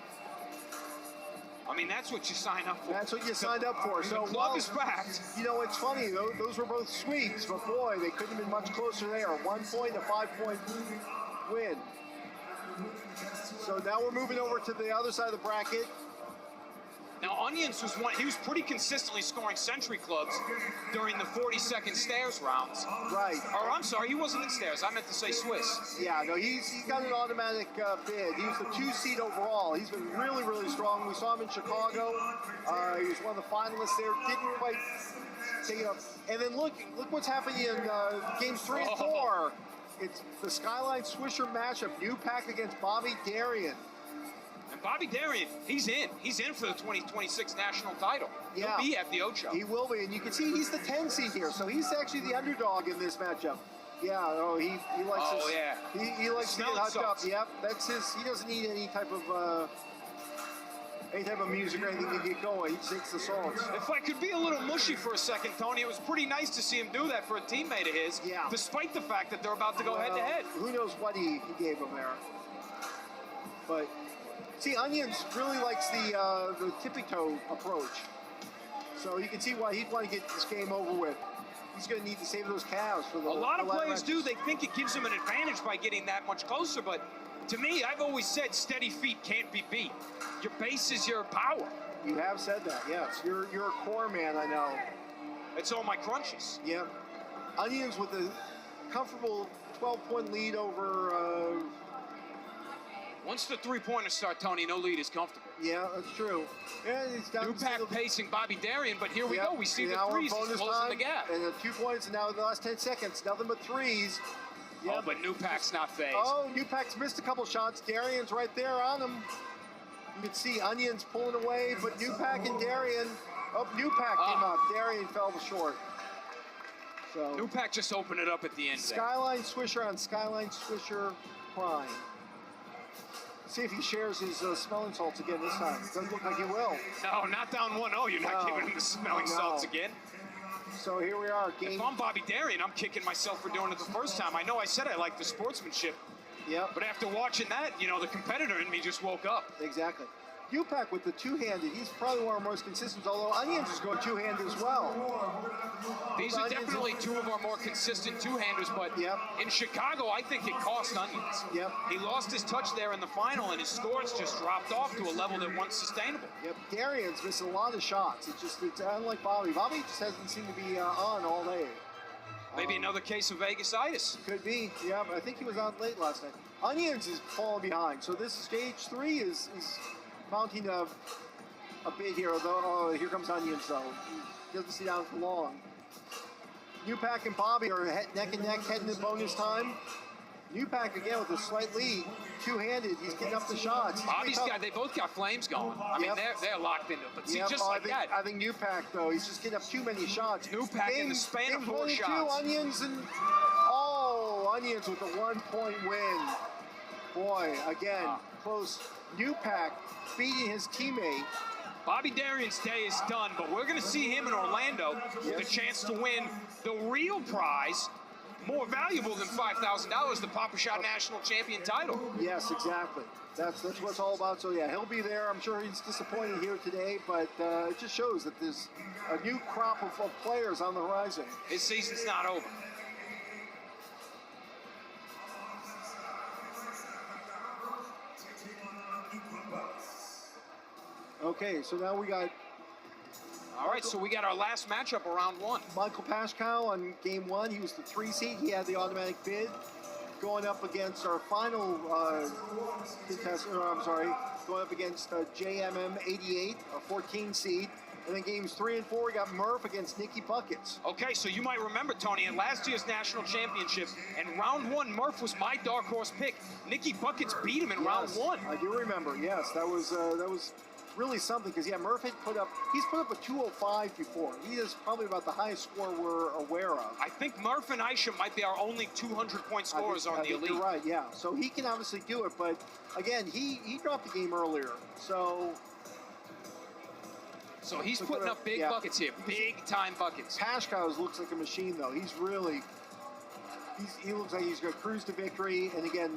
I mean, that's what you sign up for. That's what you signed up for. So the club is backed. You know, it's funny, those were both sweeps, but boy, they couldn't have been much closer there. 1 point, a 5-point win. So now we're moving over to the other side of the bracket. Now, Onions he was pretty consistently scoring Century clubs during the 40-second stairs rounds. Right. Or, I'm sorry, he wasn't in stairs. I meant to say Swiss. Yeah, no, he's got an automatic bid. He was the 2 seed overall. He's been really, really strong. We saw him in Chicago. He was one of the finalists there. Didn't quite take it up. And then look what's happening in games 3 and 4. It's the Skyline Swisher matchup. New pack against Bobby Darian. And Bobby Darian, he's in. He's in for the 2026 national title. Yeah. He'll be at the Ocho. He will be, and you can see he's the 10 seed here, so he's actually the underdog in this matchup. Yeah, he likes he likes to get hooked up. Yep, that's his. He doesn't need any type of music or anything to get going. He just takes the salts. If I could be a little mushy for a second, Tony, it was pretty nice to see him do that for a teammate of his, despite the fact that they're about to go head-to-head. Who knows what he gave him there. But, see, Onions really likes the tippy-toe approach. So you can see why he'd want to get this game over with. He's going to need to save those calves for the. A lot of players do. They think it gives them an advantage by getting that much closer, but to me, I've always said steady feet can't be beat. Your base is your power. You have said that, yes. You're a core man, I know. It's all my crunches. Yep. Onions with a comfortable 12-point lead over. Once the three-pointers start, Tony, no lead is comfortable. Yeah, that's true. Yeah, he's down. New pack pacing Bobby Darian, but here we go. We see the threes. He's closing the gap. And 2 points, and now in the last 10 seconds, nothing but threes. Yep. Oh, but New Pack's not phased. Oh, New Pack's missed a couple shots. Darian's right there on him. You can see Onions pulling away, but New Pack and Darian. Oh, New Pack came up. Darian fell short. So New Pack just opened it up at the end. Skyline Swisher on Skyline Swisher Prime. See if he shares his smelling salts again this time. Doesn't look like he will. No, not down 1-0. You're not giving him the smelling salts again. So here we are. If I'm Bobby Darian, I'm kicking myself for doing it the first time. I know I said I like the sportsmanship. Yep. But after watching that, you know, the competitor in me just woke up. Exactly. Upac with the two-handed, he's probably one of our most consistent, although Onions is going two-handed as well. These are definitely two of our more consistent two-handers, but in Chicago, I think it cost Onions. He lost his touch there in the final, and his scores just dropped off to a level that wasn't sustainable. Darian's missing a lot of shots. It's unlike Bobby. Bobby just hasn't seemed to be on all day. Maybe another case of Vegas-itis. Could be, but I think he was out late last night. Onions is falling behind, so this stage 3 is mounting a bit here, although here comes Onions, though. He doesn't sit down for long. Upac and Bobby are neck and neck heading to bonus time. Upac again with a slight lead, two-handed. He's getting up the shots. They both got flames going. I mean, they're locked into it. But see, just like that. I think Upac, though, he's just getting up too many shots. Upac in the span of 4 shots. Onions and Onions with a 1-point win. Boy, again, close. Upac beating his teammate. Bobby Darian's day is done, but we're going to see him in Orlando with a chance to win the real prize, more valuable than $5,000, the Pop-a-Shot National Champion title. Yes, exactly. That's what it's all about. So, yeah, he'll be there. I'm sure he's disappointed here today, but it just shows that there's a new crop of players on the horizon. His season's not over. Okay, so now we got... All right, so we got our last matchup of round 1. Michael Paschal on game 1. He was the 3 seed. He had the automatic bid. Going up against our final contestant, going up against JMM 88, a 14 seed. And then games 3 and 4, we got Murph against Nicky Buckets. Okay, so you might remember, Tony, in last year's national championship, in round 1, Murph was my dark horse pick. Nicky Buckets beat him in round 1. I do remember, yes. That was really something, because Murph he's put up a 205 before. He is probably about the highest score we're aware of. I think Murph and Isham might be our only 200-point scorers on the elite. You're right, yeah. So he can obviously do it, but again, he dropped the game earlier. So he's putting up big buckets here, big-time buckets. Paschal looks like a machine, though. He looks like he's going to cruise to victory. And again,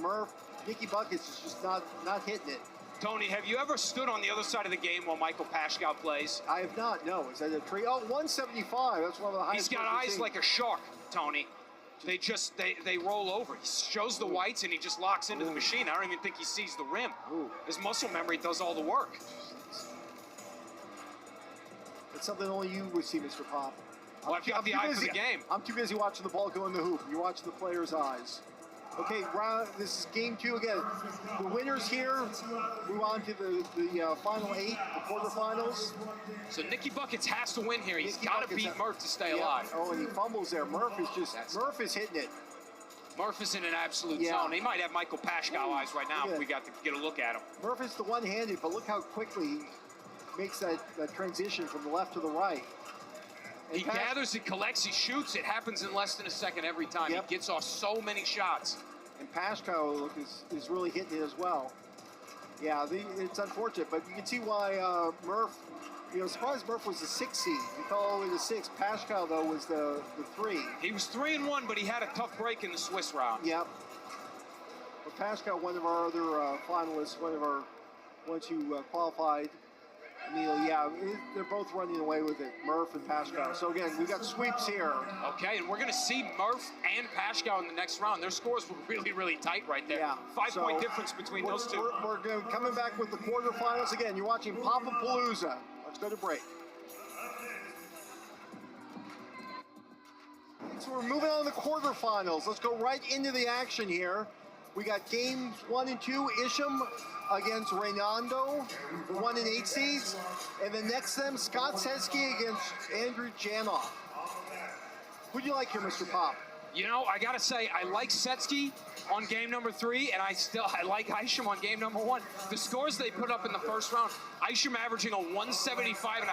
Nicky Buckets is just not hitting it. Tony, have you ever stood on the other side of the game while Michael Paschal plays? I have not, no. Is that a tree? Oh, 175. That's one of the highest. He's got eyes like a shark, Tony. They roll over. He shows the whites and he just locks into the machine. I don't even think he sees the rim. His muscle memory does all the work. It's something only you would see, Mr. Pop. Well, I've got the eye for the game. I'm too busy watching the ball go in the hoop. You're watching the player's eyes. Okay, this is game 2 again. The winners here move on to the final 8, the quarterfinals. So Nicky Buckets has to win here. He's got to beat Murph to stay alive. Oh, and he fumbles there. Murph is hitting it. Murph is in an absolute zone. He might have Michael Paschal eyes right now if we got to get a look at him. Murph is the one-handed, but look how quickly he makes that transition from the left to the right. He gathers, he collects, he shoots. It happens in less than a second every time. He gets off so many shots. And Paschal is really hitting it as well. Yeah, it's unfortunate, but you can see why Murph, surprised Murph was the 6 seed. He fell all the way to 6. Paschal, though, was the 3. He was 3-1, but he had a tough break in the Swiss round. Yep. But Paschal, one of our other finalists, one of our ones who qualified. They're both running away with it, Murph and Paschal. So again, we got sweeps here. Okay, and we're going to see Murph and Paschal in the next round. Their scores were really, really tight right there. 5-point difference between those two. We're coming back with the quarterfinals again. You're watching Pop-a-Palooza. Let's go to break. So we're moving on to the quarterfinals. Let's go right into the action here. We got games 1 and 2, Isham against Reynaldo, the 1 and 8 seeds. And then next to them, Scott Setsky against Andrew Janoff. Who do you like here, Mr. Pop? I got to say, I like Setsky on game number 3, and I like Isham on game number 1. The scores they put up in the first round, Isham averaging a 175.5,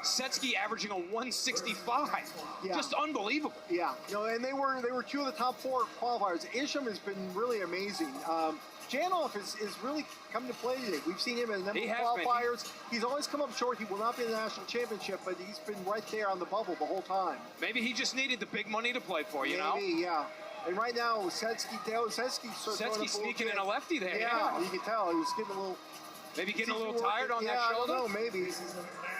Setsky averaging a 165. Just unbelievable. Yeah, and they were 2 of the top 4 qualifiers. Isham has been really amazing. Janoff is really come to play today. We've seen him in a number of qualifiers. He's always come up short. He will not be in the national championship, but he's been right there on the bubble the whole time. Maybe he just needed the big money to play for, Maybe, yeah. And right now, Setsky sneaking in a lefty there. Yeah, you can tell. He was getting a little Maybe getting a little tired on that shoulder? I don't know, maybe.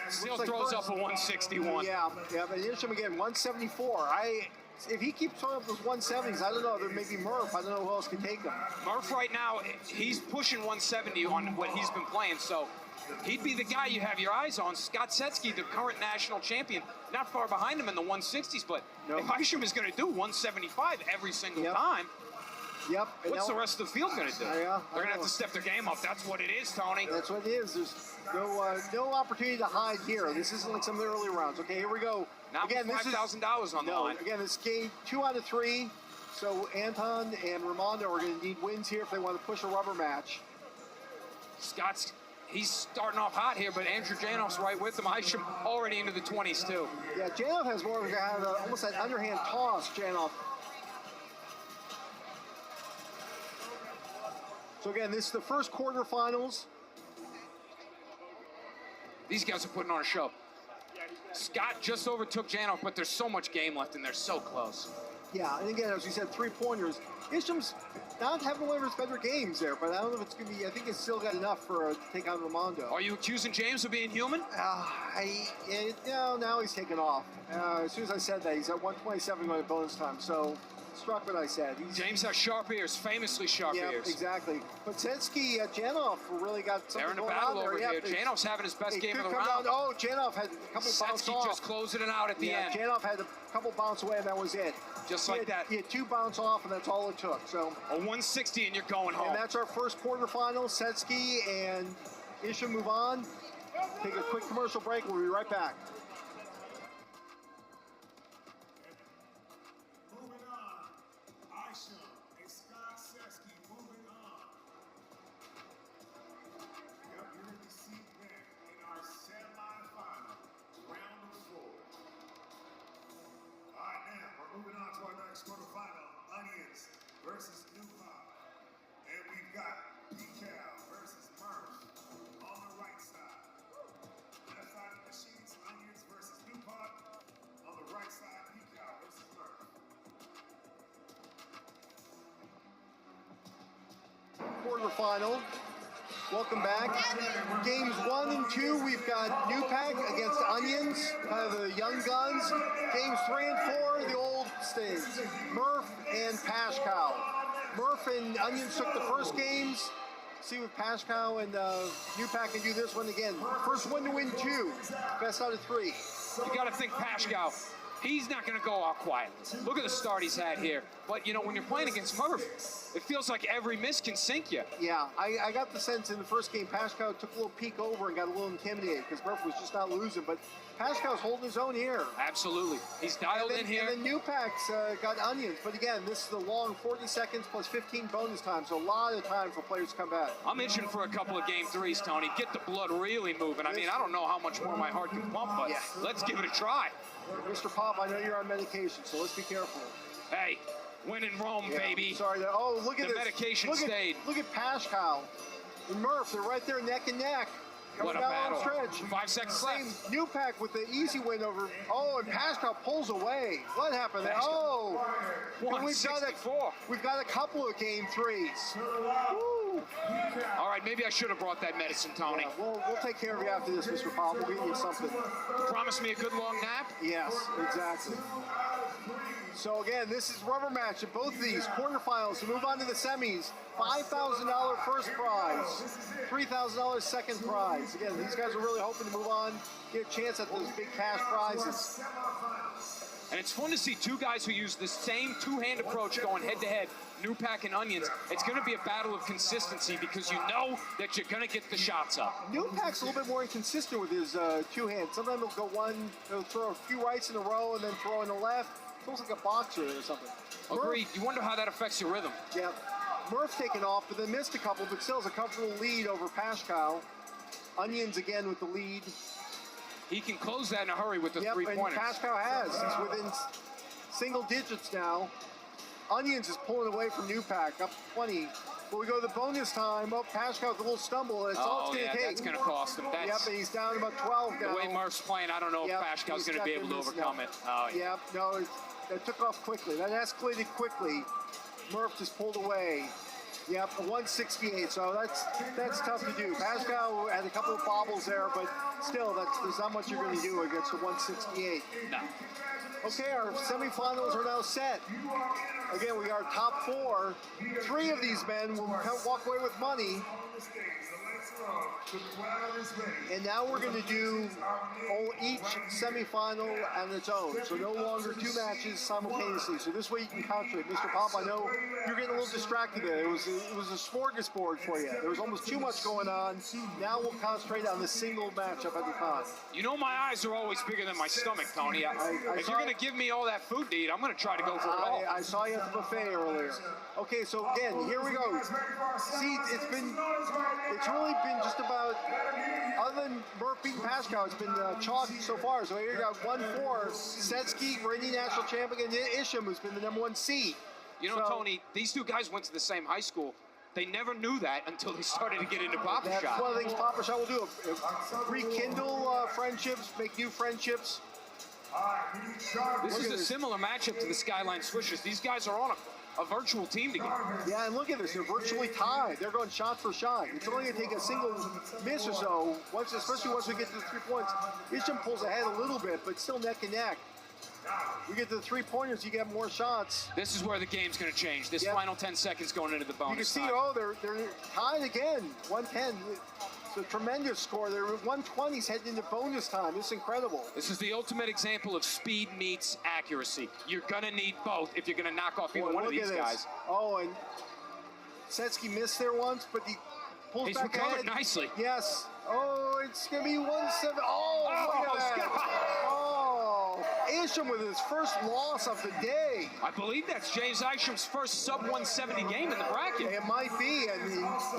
Still throws up a 161. Yeah, but Isham again, 174. If he keeps throwing up those 170s, I don't know. There may be Murph. I don't know who else can take him. Murph right now, he's pushing 170 on what he's been playing, so he'd be the guy you have your eyes on. Scott Setsky, the current national champion, not far behind him in the 160s, but if Isham is going to do 175 every single time, what's the rest of the field going to do? They're going to have to step their game up. That's what it is, Tony. That's what it is. There's no opportunity to hide here. This isn't like some of the early rounds. Okay, here we go. Not again, $5,000 on the line. Again, this game 2 out of 3. So Anton and Raimondo are going to need wins here if they want to push a rubber match. He's starting off hot here, but Andrew Janoff's right with him. Isham already into the 20s, too. Yeah, Janoff has more of almost that underhand toss, Janoff. So again, this is the first quarterfinals. These guys are putting on a show. Scott just overtook Janoff, but there's so much game left, and they're so close. Yeah, and again, as we said, 3-pointers. Isham's not having one of his better games there, but I don't know if it's going to be, I think he's still got enough for to take on Raimondo. Are you accusing James of being human? No, now he's taken off. As soon as I said that, he's at 127 going to bonus time, so struck what I said. James has sharp ears, famously sharp ears. Exactly. But Setsky, Janoff really got something going on there. They're in a battle over here. Janoff's having his best game of the round. Janoff had a couple bounce off. Setsky just closing it out at the end. Janoff had a couple bounce away, and that was it. Just like that. He had 2 bounce off, and that's all it took. So a 160, and you're going home. And that's our first quarterfinal. Setsky and Isham move on. Take a quick commercial break. We'll be right back. Moving on to our next quarterfinal, Onions versus New Pop. And we've got P-Cal versus Murph on the right side. Left side of the sheets, Onions versus New Pop. On the right side, P-Cal versus Murph. Quarterfinal. Welcome back. Games 1 and 2, we've got Newpack against Onions, kind of the young guns. Games 3 and 4, the old stays, Murph and Pashkow. Murph and Onions took the first games. See what Pashkow and Newpack can do this one again. First one to win 2, best out of 3. You got to think Pashkow. He's not going to go all quiet. Look at the start he's had here. But, you know, when you're playing against Murph, it feels like every miss can sink you. Yeah, I got the sense in the first game, Pashkow took a little peek over and got a little intimidated because Murph was just not losing. But Pashkow's holding his own here. Absolutely. He's dialed in here. And then Newpack's got Onions. But again, this is the long 40 seconds plus 15 bonus time. So a lot of time for players to come back. I'm itching for a couple of game 3s, Tony. Get the blood really moving. I mean, I don't know how much more my heart can pump, but let's give it a try. Mr. Pop, I know you're on medication, so let's be careful. Hey, win in Rome, baby. Sorry. Look at the this. Medication stayed. Look at Pashkow and Murph. They're right there neck and neck. What a battle. Stretch. 5 seconds left. Newpack with the easy win over. Oh, and Pashkow pulls away. What happened there? Oh. 164. We've got a couple of game 3s. Woo. All right, maybe I should have brought that medicine, Tony. Yeah, we'll take care of you after this, Mr. Pop. We'll get you something. Promise me a good long nap? Yes, exactly. So again, this is rubber match in both of these quarterfinals to move on to the semis. $5,000 first prize, $3,000 second prize. Again, these guys are really hoping to move on, get a chance at those big cash prizes. And it's fun to see 2 guys who use the same 2-hand approach going head-to-head, Newpack and Onions. It's going to be a battle of consistency because you know that you're going to get the shots up. Newpack's a little bit more inconsistent with his 2 hands. Sometimes he'll throw a few rights in a row and then throw in the left. It's almost like a boxer or something. Agreed. You wonder how that affects your rhythm. Yeah. Murph taking off, but then missed a couple, but still has a comfortable lead over Pashkow. Onions again with the lead. He can close that in a hurry with the 3-pointers. And Pashkow has. He's within single digits now. Onions is pulling away from Newpack, up 20. But we go to the bonus time. Pashkow with a little stumble. That's all it's going to take. That's going to cost him. And he's down about 12 now. The way Murph's playing, I don't know if Pashkow's going to be able to overcome it. No, that took off quickly. That escalated quickly. Murph just pulled away. Yep, 168. So that's tough to do. Pascal had a couple of bobbles there, but still, there's not much you're going to do against the 168. No. Okay, our semifinals are now set. Again, we are top 4. 3 of these men will walk away with money. And now we're going to do each semifinal on its own. So no longer 2 matches simultaneously. So this way you can concentrate. Mr. Pop, I know you're getting a little distracted there. It was a smorgasbord for you. There was almost too much going on. Now we'll concentrate on the single matchup at the time. You know my eyes are always bigger than my stomach, Tony. If you're going to give me all that food to eat, I'm going to try to go for it all. I saw you at the buffet earlier. Okay, so again, here we go. See, it's really been just about, other than Murph beating Pascal, it's been chalky so far. So here you got 1-4, Setsky, reigning national champion, and Isham, who's been the #1 seed. You know, Tony, these 2 guys went to the same high school. They never knew that until they started to get into Pop-a-Shot. That's one of the things Pop-a-Shot will do. Rekindle friendships, make new friendships. This is a similar matchup to the Skyline Swishers. These guys are on a virtual team together. Yeah, and look at this. They're virtually tied. They're going shot for shot. It's only going to take a single miss or so, especially once we get to the 3 points. Isham pulls ahead a little bit, but still neck and neck. We get to the 3-pointers, you get more shots. This is where the game's going to change. This final 10 seconds going into the bonus. You can see, they're tied again. 110. It's a tremendous score. They're 120s heading into bonus time. It's incredible. This is the ultimate example of speed meets accuracy. You're going to need both if you're going to knock off either one of these guys. Oh, and Setsky missed there once, but he pulls He's back recovered ahead. nicely. Yes. Oh, it's going to be 1-7. Oh, look at that. Isham with his first loss of the day. I believe that's James Isham's first sub-170 game in the bracket. It might be, and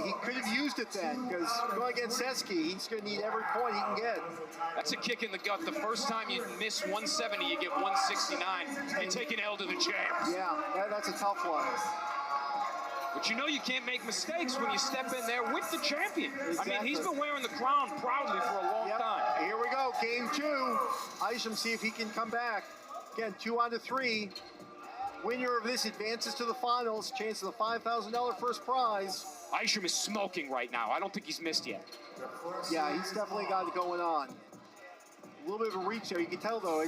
he could have used it then, because going against Setsky, he's going to need every point he can get. That's a kick in the gut. The first time you miss 170, you get 169 and take an L to the champs. Yeah, that's a tough one. But you know you can't make mistakes when you step in there with the champion. Exactly. I mean, he's been wearing the crown proudly for a long time. Here we go, game 2. Isham, see if he can come back. Again, 2 out of 3. Winner of this advances to the finals. Chance of the $5,000 first prize. Isham is smoking right now. I don't think he's missed yet. Yeah, he's definitely got it going on. A little bit of a reach there. You can tell, though,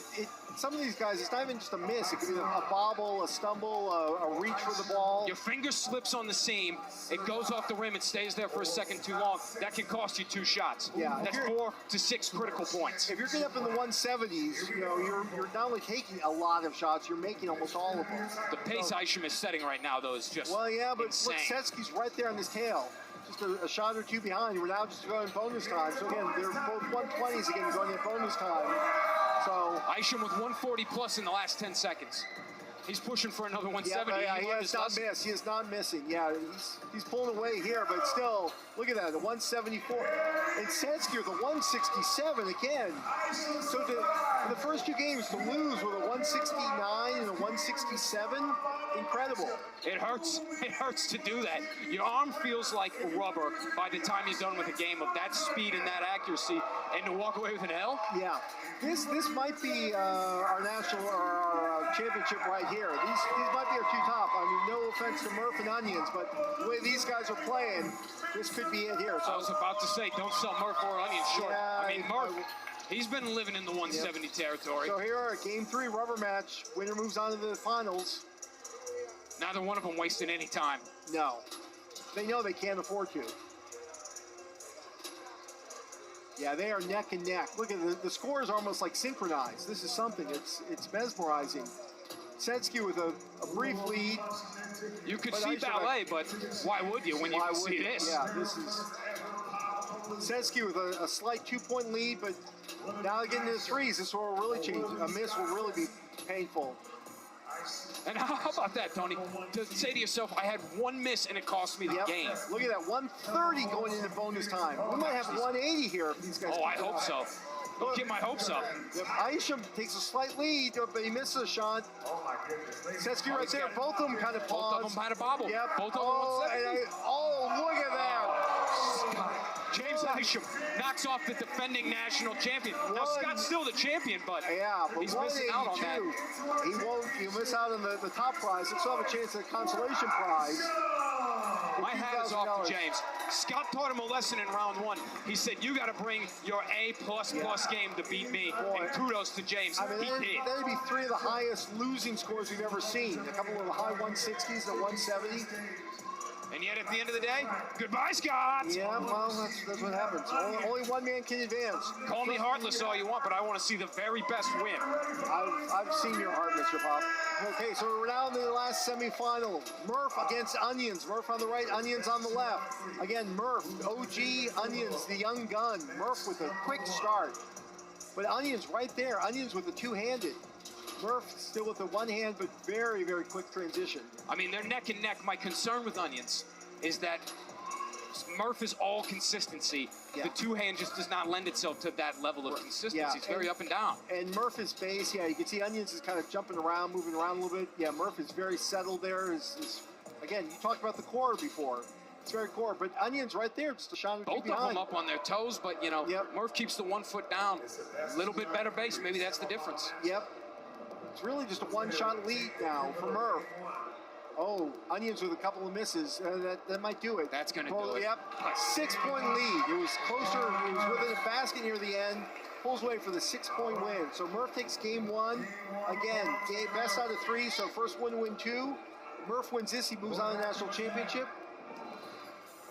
some of these guys, it's not even just a miss. It could be a bobble, a stumble, a reach for the ball. Your finger slips on the seam. It goes off the rim. It stays there for a second too long. That can cost you 2 shots. Yeah, that's 4 to 6 critical points. If you're getting up in the 170s, you're not only taking a lot of shots, you're making almost all of them. The pace Isham is setting right now, though, is just insane. Look, Setsky's right there on his tail. Just a shot or 2 behind. We're now just going bonus time. So again, they're both 120s again going in bonus time. So Isham with 140 plus in the last 10 seconds. He's pushing for another 170. Yeah, he has not missed. He is not missing. Yeah, he's pulling away here, but still, look at that, the 174. And Setsky with a 167 again. So in the first 2 games, to lose with a 169 and a 167, incredible. It hurts. It hurts to do that. Your arm feels like rubber by the time you're done with a game of that speed and that accuracy, and to walk away with an L? Yeah. This might be our national or our championship right here. These might be our 2 top. I mean, no offense to Murph and Onions, but the way these guys are playing, this could be it here. So I was about to say, don't sell Murph or Onions short. Yeah, I mean, Murph, he's been living in the 170 territory. So here are game 3 rubber match. Winner moves on to the finals. Neither one of them wasting any time. No. They know they can't afford to. Yeah, they are neck and neck. Look at the scores are almost like synchronized. This is something. It's mesmerizing. Setsky with a brief lead. You could see ballet, but why would you when you can see this? Yeah, this is Setsky with a slight 2-point lead, but now getting to the 3s, this will really change. A miss will really be painful. And how about that, Tony? To say to yourself, I had 1 miss and it cost me the game. Look at that, 130 going into bonus time. We might have 180 here if these guys. Oh, I hope so. Don't get my hopes up. Isham takes a slight lead, but he misses a shot. Setsky right there. Both of them kind of paused. Both of them had a bobble. Yep. Both of them look at that. James Isham knocks off the defending national champion. Now, Scott's still the champion, but he's missing out on that. He'll miss out on the top prize. He'll still have a chance at the consolation prize. My hat is off to James. Scott taught him a lesson in round 1. He said, you got to bring your A++ game to beat me. Boy. And kudos to James. I mean, he did. that'd be 3 of the highest losing scores we've ever seen. A couple of the high 160s and 170. And yet, at the end of the day, goodbye, Scott. Yeah, well, that's what happens. Only one man can advance. Call me heartless all you want, but I want to see the very best win. I've seen your heart, Mr. Pop. Okay, so we're now in the last semifinal. Murph against Onions. Murph on the right, Onions on the left. Again, Murph, OG, Onions, the young gun. Murph with a quick start. But Onions right there. Onions with the two-handed. Murph still with the one hand, but very, very quick transition. I mean, they're neck and neck. My concern with Onions is that Murph is all consistency. Yeah. The two-hand just does not lend itself to that level of consistency. Yeah, It's very up and down. And Murph is base. Yeah, you can see Onions is kind of jumping around, moving around a little bit. Yeah, Murph is very settled there. Again, you talked about the core before. It's very core, but Onions right there, just a shot Both of them up on their toes, but, you know, Murph keeps the 1 foot down. A little bit better base. Maybe that's the difference. Yep. It's really just a one-shot lead now for Murph. Oh, Onions with a couple of misses. That might do it. That's going to do it. Yep. 6-point lead. It was closer. It was within a basket near the end. Pulls away for the 6-point win. So Murph takes game 1. Again, best out of 3. So first one to win 2. Murph wins this. He moves on to the national championship.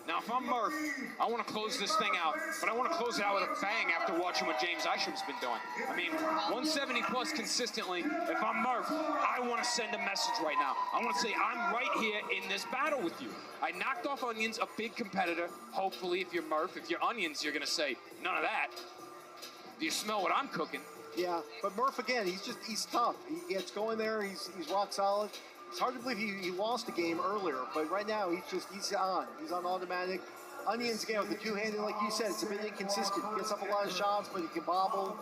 Now, if I'm Murph, I want to close this thing out, but I want to close it out with a bang after watching what James Isham's been doing. I mean, 170 plus consistently. If I'm Murph, I want to send a message right now. I want to say I'm right here in this battle with you. I knocked off Onions, a big competitor. Hopefully, if you're Murph, if you're Onions, you're going to say, none of that. Do you smell what I'm cooking? Yeah, but Murph, again, he's tough. He gets going there. He's rock solid. It's hard to believe he lost a game earlier, but right now he's on. He's on automatic. Onions, again, with the two-handed, like you said, it's a bit inconsistent. He gets up a lot of shots, but he can bobble.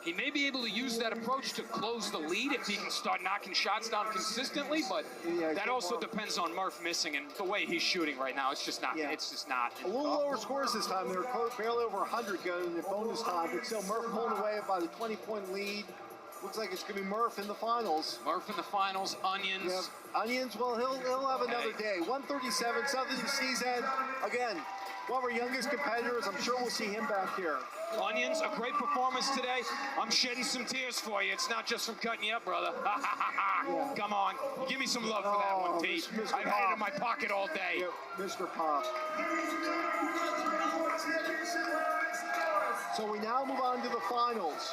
He may be able to use that approach to close the lead if he can start knocking shots down consistently, but that also depends on Murph missing and the way he's shooting right now. It's just not. Yeah. It's just not. A little lower scores this time. They were barely over 100 going in the bonus time, but still Murph pulling away about a 20-point lead. Looks like it's going to be Murph in the finals. Murph in the finals, Onions. Yep. Onions, well, he'll have another day. 137, something to sneeze at. Again, one of our youngest competitors. I'm sure we'll see him back here. Onions, a great performance today. I'm shedding some tears for you. It's not just from cutting you up, brother. Yeah. Come on. Give me some love for that one, T. I've had it in my pocket all day. Yep, Mr. Pop. So we now move on to the finals.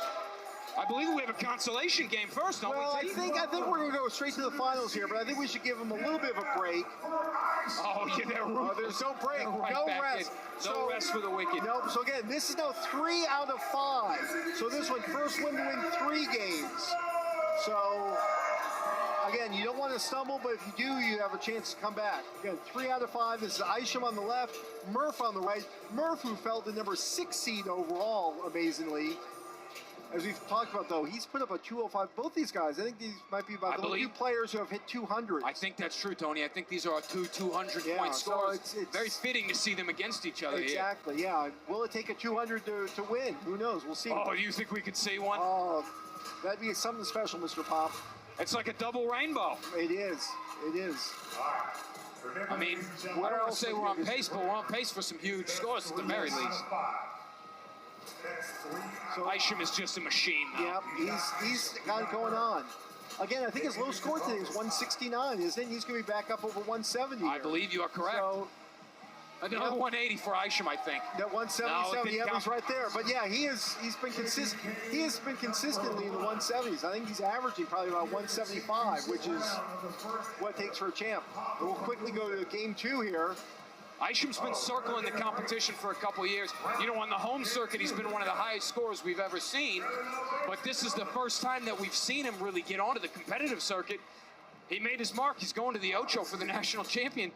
I believe we have a consolation game first, don't we? Well, I think we're going to go straight to the finals here, but I think we should give them a little bit of a break. Oh, yeah, there's no break. Right, no rest. No rest for the wicked. Nope. So again, this is now 3 out of 5. So this one, first one to win 3 games. So again, you don't want to stumble, but if you do, you have a chance to come back. Again, 3 out of 5. This is Isham on the left, Murph on the right. Murph, who fell the number 6 seed overall, amazingly. As we've talked about, though, he's put up a 205. Both these guys, I think these might be about the few players who have hit 200. I think that's true, Tony. I think these are 200-point scores. So it's very fitting to see them against each other. Exactly, yeah. Will it take a 200 to win? Who knows? We'll see. Oh, do you think we could see one? Oh, that'd be something special, Mr. Pop. It's like a double rainbow. It is. It is. I mean, I don't want to say we're on pace, but we're on pace for some huge scores at the very least. So Isham is just a machine now. Yep, he's got it going on. Again, I think his low score today is 169, isn't it? He's going to be back up over 170. I believe you are correct. So, another 180 for Isham, I think. That 177, yeah, he's right there. But yeah, he's been consistent. He has been consistently in the 170s. I think he's averaging probably about 175, which is what it takes for a champ. And we'll quickly go to game 2 here. Isham's been circling the competition for a couple years. You know, on the home circuit, he's been one of the highest scorers we've ever seen. But this is the first time that we've seen him really get onto the competitive circuit. He made his mark. He's going to the Ocho for the national champion.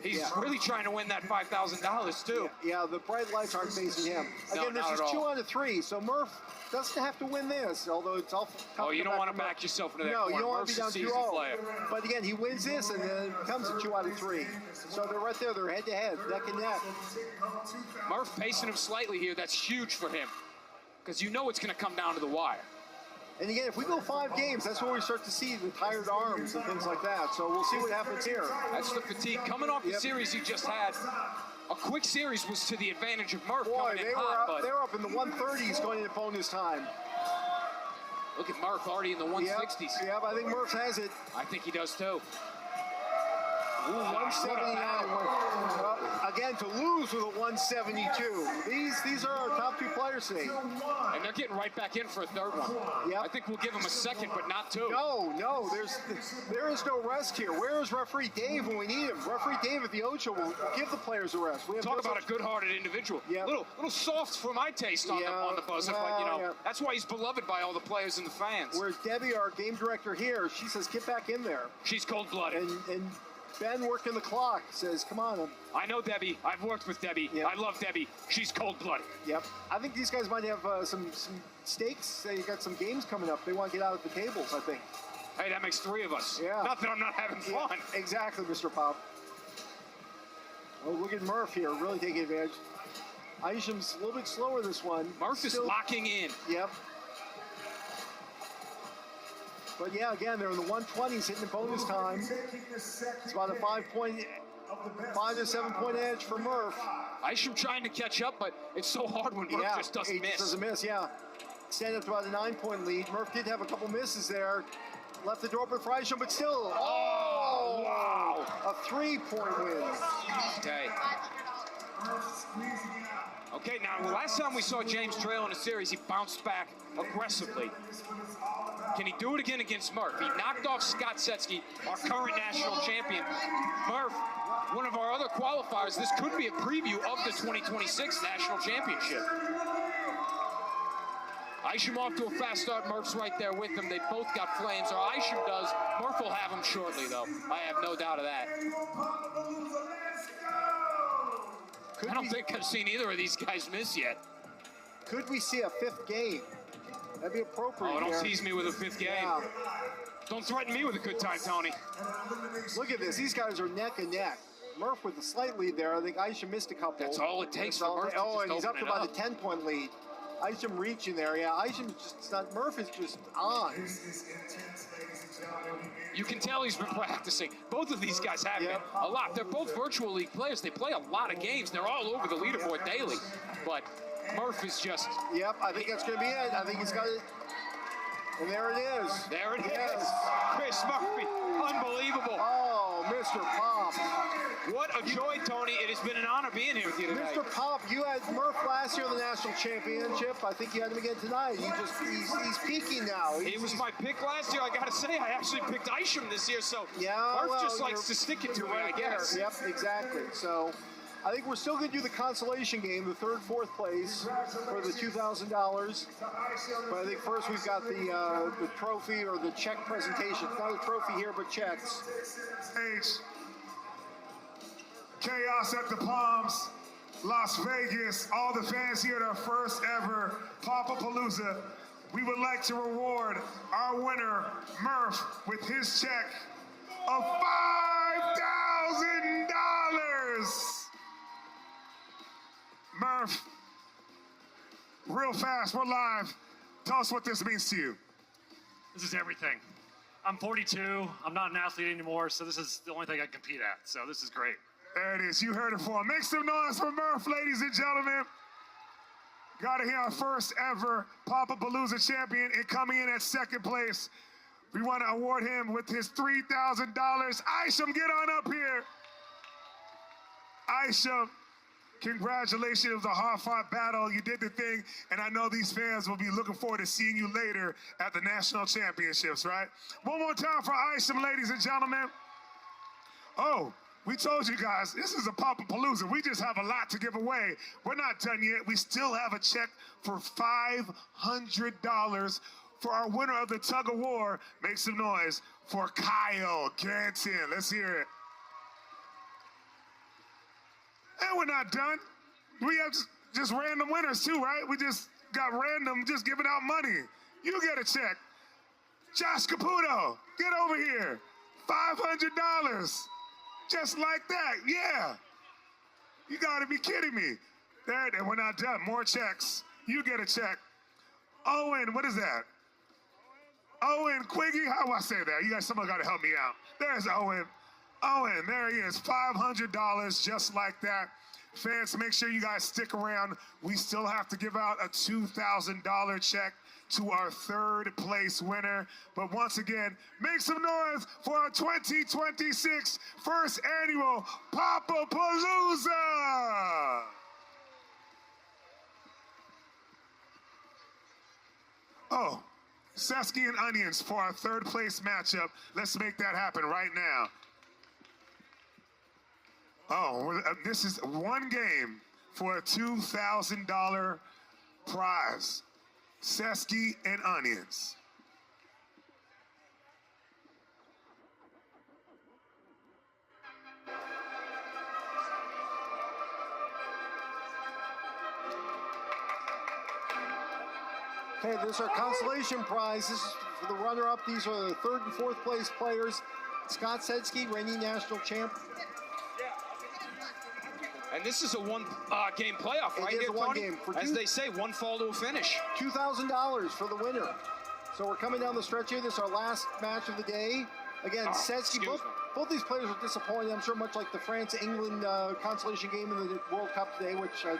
He's really trying to win that $5,000 too. Yeah, the bright lights aren't facing him. Again, this is 2 out of 3, so Murph doesn't have to win this, although it's all tough. Oh, you don't want to back yourself into that corner. No, you don't want to be down 2-0. player. But again, he wins this, and then it becomes a 2 out of 3. So they're right there. They're head-to-head, neck and neck. Murph pacing him slightly here. That's huge for him, because you know it's going to come down to the wire. And again, if we go 5 games, that's where we start to see the tired arms and things like that. So we'll see what happens here. That's the fatigue. Coming off the series he just had, a quick series was to the advantage of Murph. Boy, coming they in were hot, up, they were up in the 130s going into bonus time. Look at Murph already in the 160s. Yep, I think Murph has it. I think he does too. Ooh, 179. Well, again, to lose with a 172. These are our top 2 players today. And they're getting right back in for a third one. Yep. I think we'll give them a second, but not 2. No, there is no rest here. Where is referee Dave when we need him? Referee Dave at the Ocho will give the players a rest. We have Talk about a good-hearted individual. Yep. Little soft for my taste on the buzzer, but you know that's why he's beloved by all the players and the fans. Whereas Debbie, our game director here, she says get back in there. She's cold-blooded. And Ben working the clock says, come on. I know Debbie. I've worked with Debbie. Yep. I love Debbie. She's cold-blooded. Yep. I think these guys might have some stakes. They got some games coming up. They want to get out of the tables, I think. Hey, that makes 3 of us. Yeah. Not that I'm not having fun. Yeah, exactly, Mr. Pop. Well, look at Murph here, really taking advantage. Isham's a little bit slower this one. Murph is locking in. Yep. But yeah, again, they're in the 120s, hitting the bonus time. It's about a 5 to 7 point edge for Murph. Isham trying to catch up, but it's so hard when Murph just doesn't miss. Doesn't miss, yeah. Stand up to about a 9-point lead. Murph did have a couple misses there. Left the door open for Isham, but still, wow! A 3-point win. Okay. Okay, now, last time we saw James Trail in a series, he bounced back aggressively. Can he do it again against Murph? He knocked off Scott Setsky, our current national champion. Murph, one of our other qualifiers, this could be a preview of the 2026 national championship. Isham off to a fast start. Murph's right there with him. They both got flames, or Isham does. Murph will have him shortly, though. I have no doubt of that. I don't think I've seen either of these guys miss yet. Could we see a 5th game? That'd be appropriate. Oh, don't tease me with a 5th game. Yeah. Don't threaten me with a good time, Tony. Look at this. These guys are neck and neck. Murph with a slight lead there. I think Isham missed a couple. That's all it takes for Murph to just and he's up to open about a 10-point lead. Isham reaching there. Yeah, Isham just not. Murph is just on. You can tell he's been practicing. Both of these guys have been a lot. They're both virtual league players. They play a lot of games. They're all over the leaderboard daily. But Murph is just... Yep, I think that's going to be it. I think he's got it. And there it is. There it is. Chris Murphy. Unbelievable. Oh, Mr. Pop. What a joy, Tony. It has been an honor being here with you tonight. Mr. Pop, you had Murph last year in the national championship. I think you had him again tonight. He's peaking now. He was my pick last year. I got to say, I actually picked Isham this year, so yeah, Murph just likes to stick it to me, I guess. Yep, exactly. So I think we're still going to do the consolation game, the 3rd, 4th place for the $2,000. But I think first we've got the trophy or the check presentation. It's not a trophy here, but checks. Chaos at the Palms, Las Vegas. All the fans here at our first ever Pop-a-Palooza. We would like to reward our winner, Murph, with his check of $5,000. Murph, real fast, we're live. Tell us what this means to you. This is everything. I'm 42, I'm not an athlete anymore, so this is the only thing I compete at, so this is great. There it is, you heard it for him. Make some noise for Murph, ladies and gentlemen. Got to hear our first ever Pop-a-Palooza champion and coming in at 2nd place. We want to award him with his $3,000. Isham, get on up here. Isham, congratulations. It was a hard-fought battle. You did the thing, and I know these fans will be looking forward to seeing you later at the national championships, right? One more time for Isham, ladies and gentlemen. Oh, we told you guys, this is a Pop-a-Palooza. We just have a lot to give away. We're not done yet. We still have a check for $500 for our winner of the tug of war. Make some noise for Kyle Ganton. Let's hear it. And we're not done. We have just random winners too, right? We just got random, just giving out money. You get a check. Josh Caputo, get over here. $500. Just like that, yeah. You gotta be kidding me. There, and we're not done. More checks. You get a check. Owen, what is that? Owen Quiggy, how do I say that? You guys, someone got to help me out. There's Owen. Owen, there he is, $500 just like that. Fans, make sure you guys stick around. We still have to give out a $2,000 check to our third place winner. But once again, make some noise for our 2026 first annual Pop-a-Palooza! Oh, Sesky and Onions for our third place matchup. Let's make that happen right now. Oh, this is one game for a $2,000 prize. Sesky and Onions. Okay, this is our consolation prize. This is for the runner-up. These are the third and fourth place players. Scott Sesky, reigning national champ. And this is a one-game playoff, right? It is here, a one Tony? game. As they say, one fall to a finish. $2,000 for the winner. So we're coming down the stretch here. This is our last match of the day. Again, Sesky, both these players are disappointed. I'm sure much like the France-England consolation game in the World Cup today, which I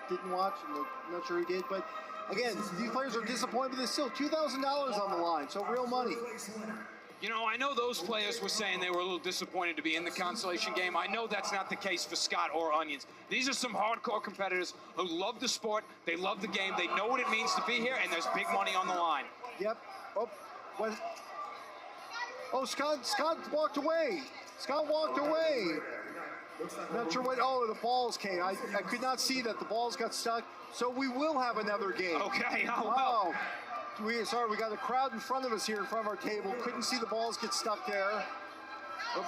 didn't watch, and I'm not sure he did. But again, these players are disappointed, but there's still $2,000 on the line, so real money. You know, I know those players were saying they were a little disappointed to be in the consolation game. I know that's not the case for Scott or Onions. These are some hardcore competitors who love the sport, they love the game, they know what it means to be here, and there's big money on the line. Yep. Oh, what? Oh, Scott walked away. Scott walked away. Not sure what. Oh, the balls came. I could not see that. The balls got stuck. So we will have another game. Okay. Oh, well. Sorry, we got a crowd in front of us here in front of our table. Couldn't see the balls get stuck there. Oh,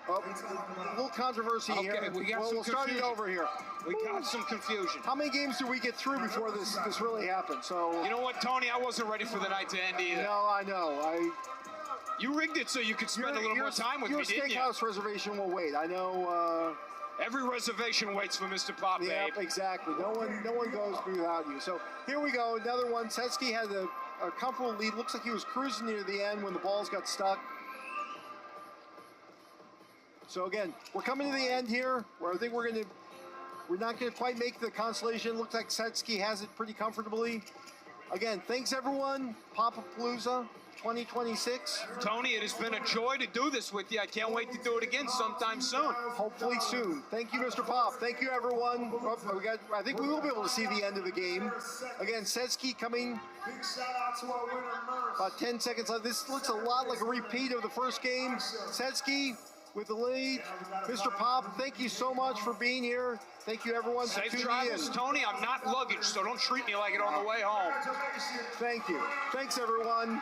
a little controversy here. We'll start it over here. We got some confusion. How many games did we get through before this really happened? So you know what, Tony? I wasn't ready for the night to end either. No, I know. You rigged it so you could spend a little more time with me, didn't you? Your steakhouse reservation will wait. I know. Every reservation waits for Mr. Pop, yep, babe. Exactly. No one goes without you. So here we go. Another one. Sesky had a comfortable lead. Looks like he was cruising near the end when the balls got stuck. So again, we're coming to the end here, where I think we're not gonna quite make the consolation. Looks like Sesky has it pretty comfortably. Again, thanks everyone. Pop-a-Palooza 2026. Tony, it has been a joy to do this with you. I can't wait to do it again sometime soon. Hopefully soon. Thank you, Mr. Pop. Thank you, everyone. I think we will be able to see the end of the game. Again, Sesky coming. Big shout out to our winner, Murph. About 10 seconds left. This looks a lot like a repeat of the first game. Sesky with the lead. Mr. Pop, thank you so much for being here. Thank you, everyone. Safe travels, Tony. I'm not luggage, so don't treat me like it on the way home. Thank you. Thanks, everyone.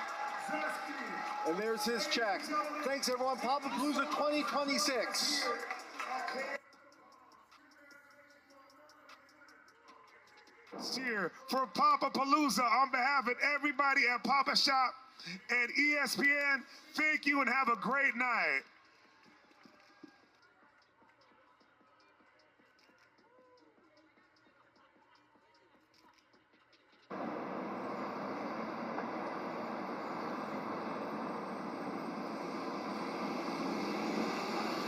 And there's his check. Thanks, everyone. Pop-a-Palooza 2026. Cheer for Pop-a-Palooza on behalf of everybody at Papa Shop and ESPN. Thank you and have a great night.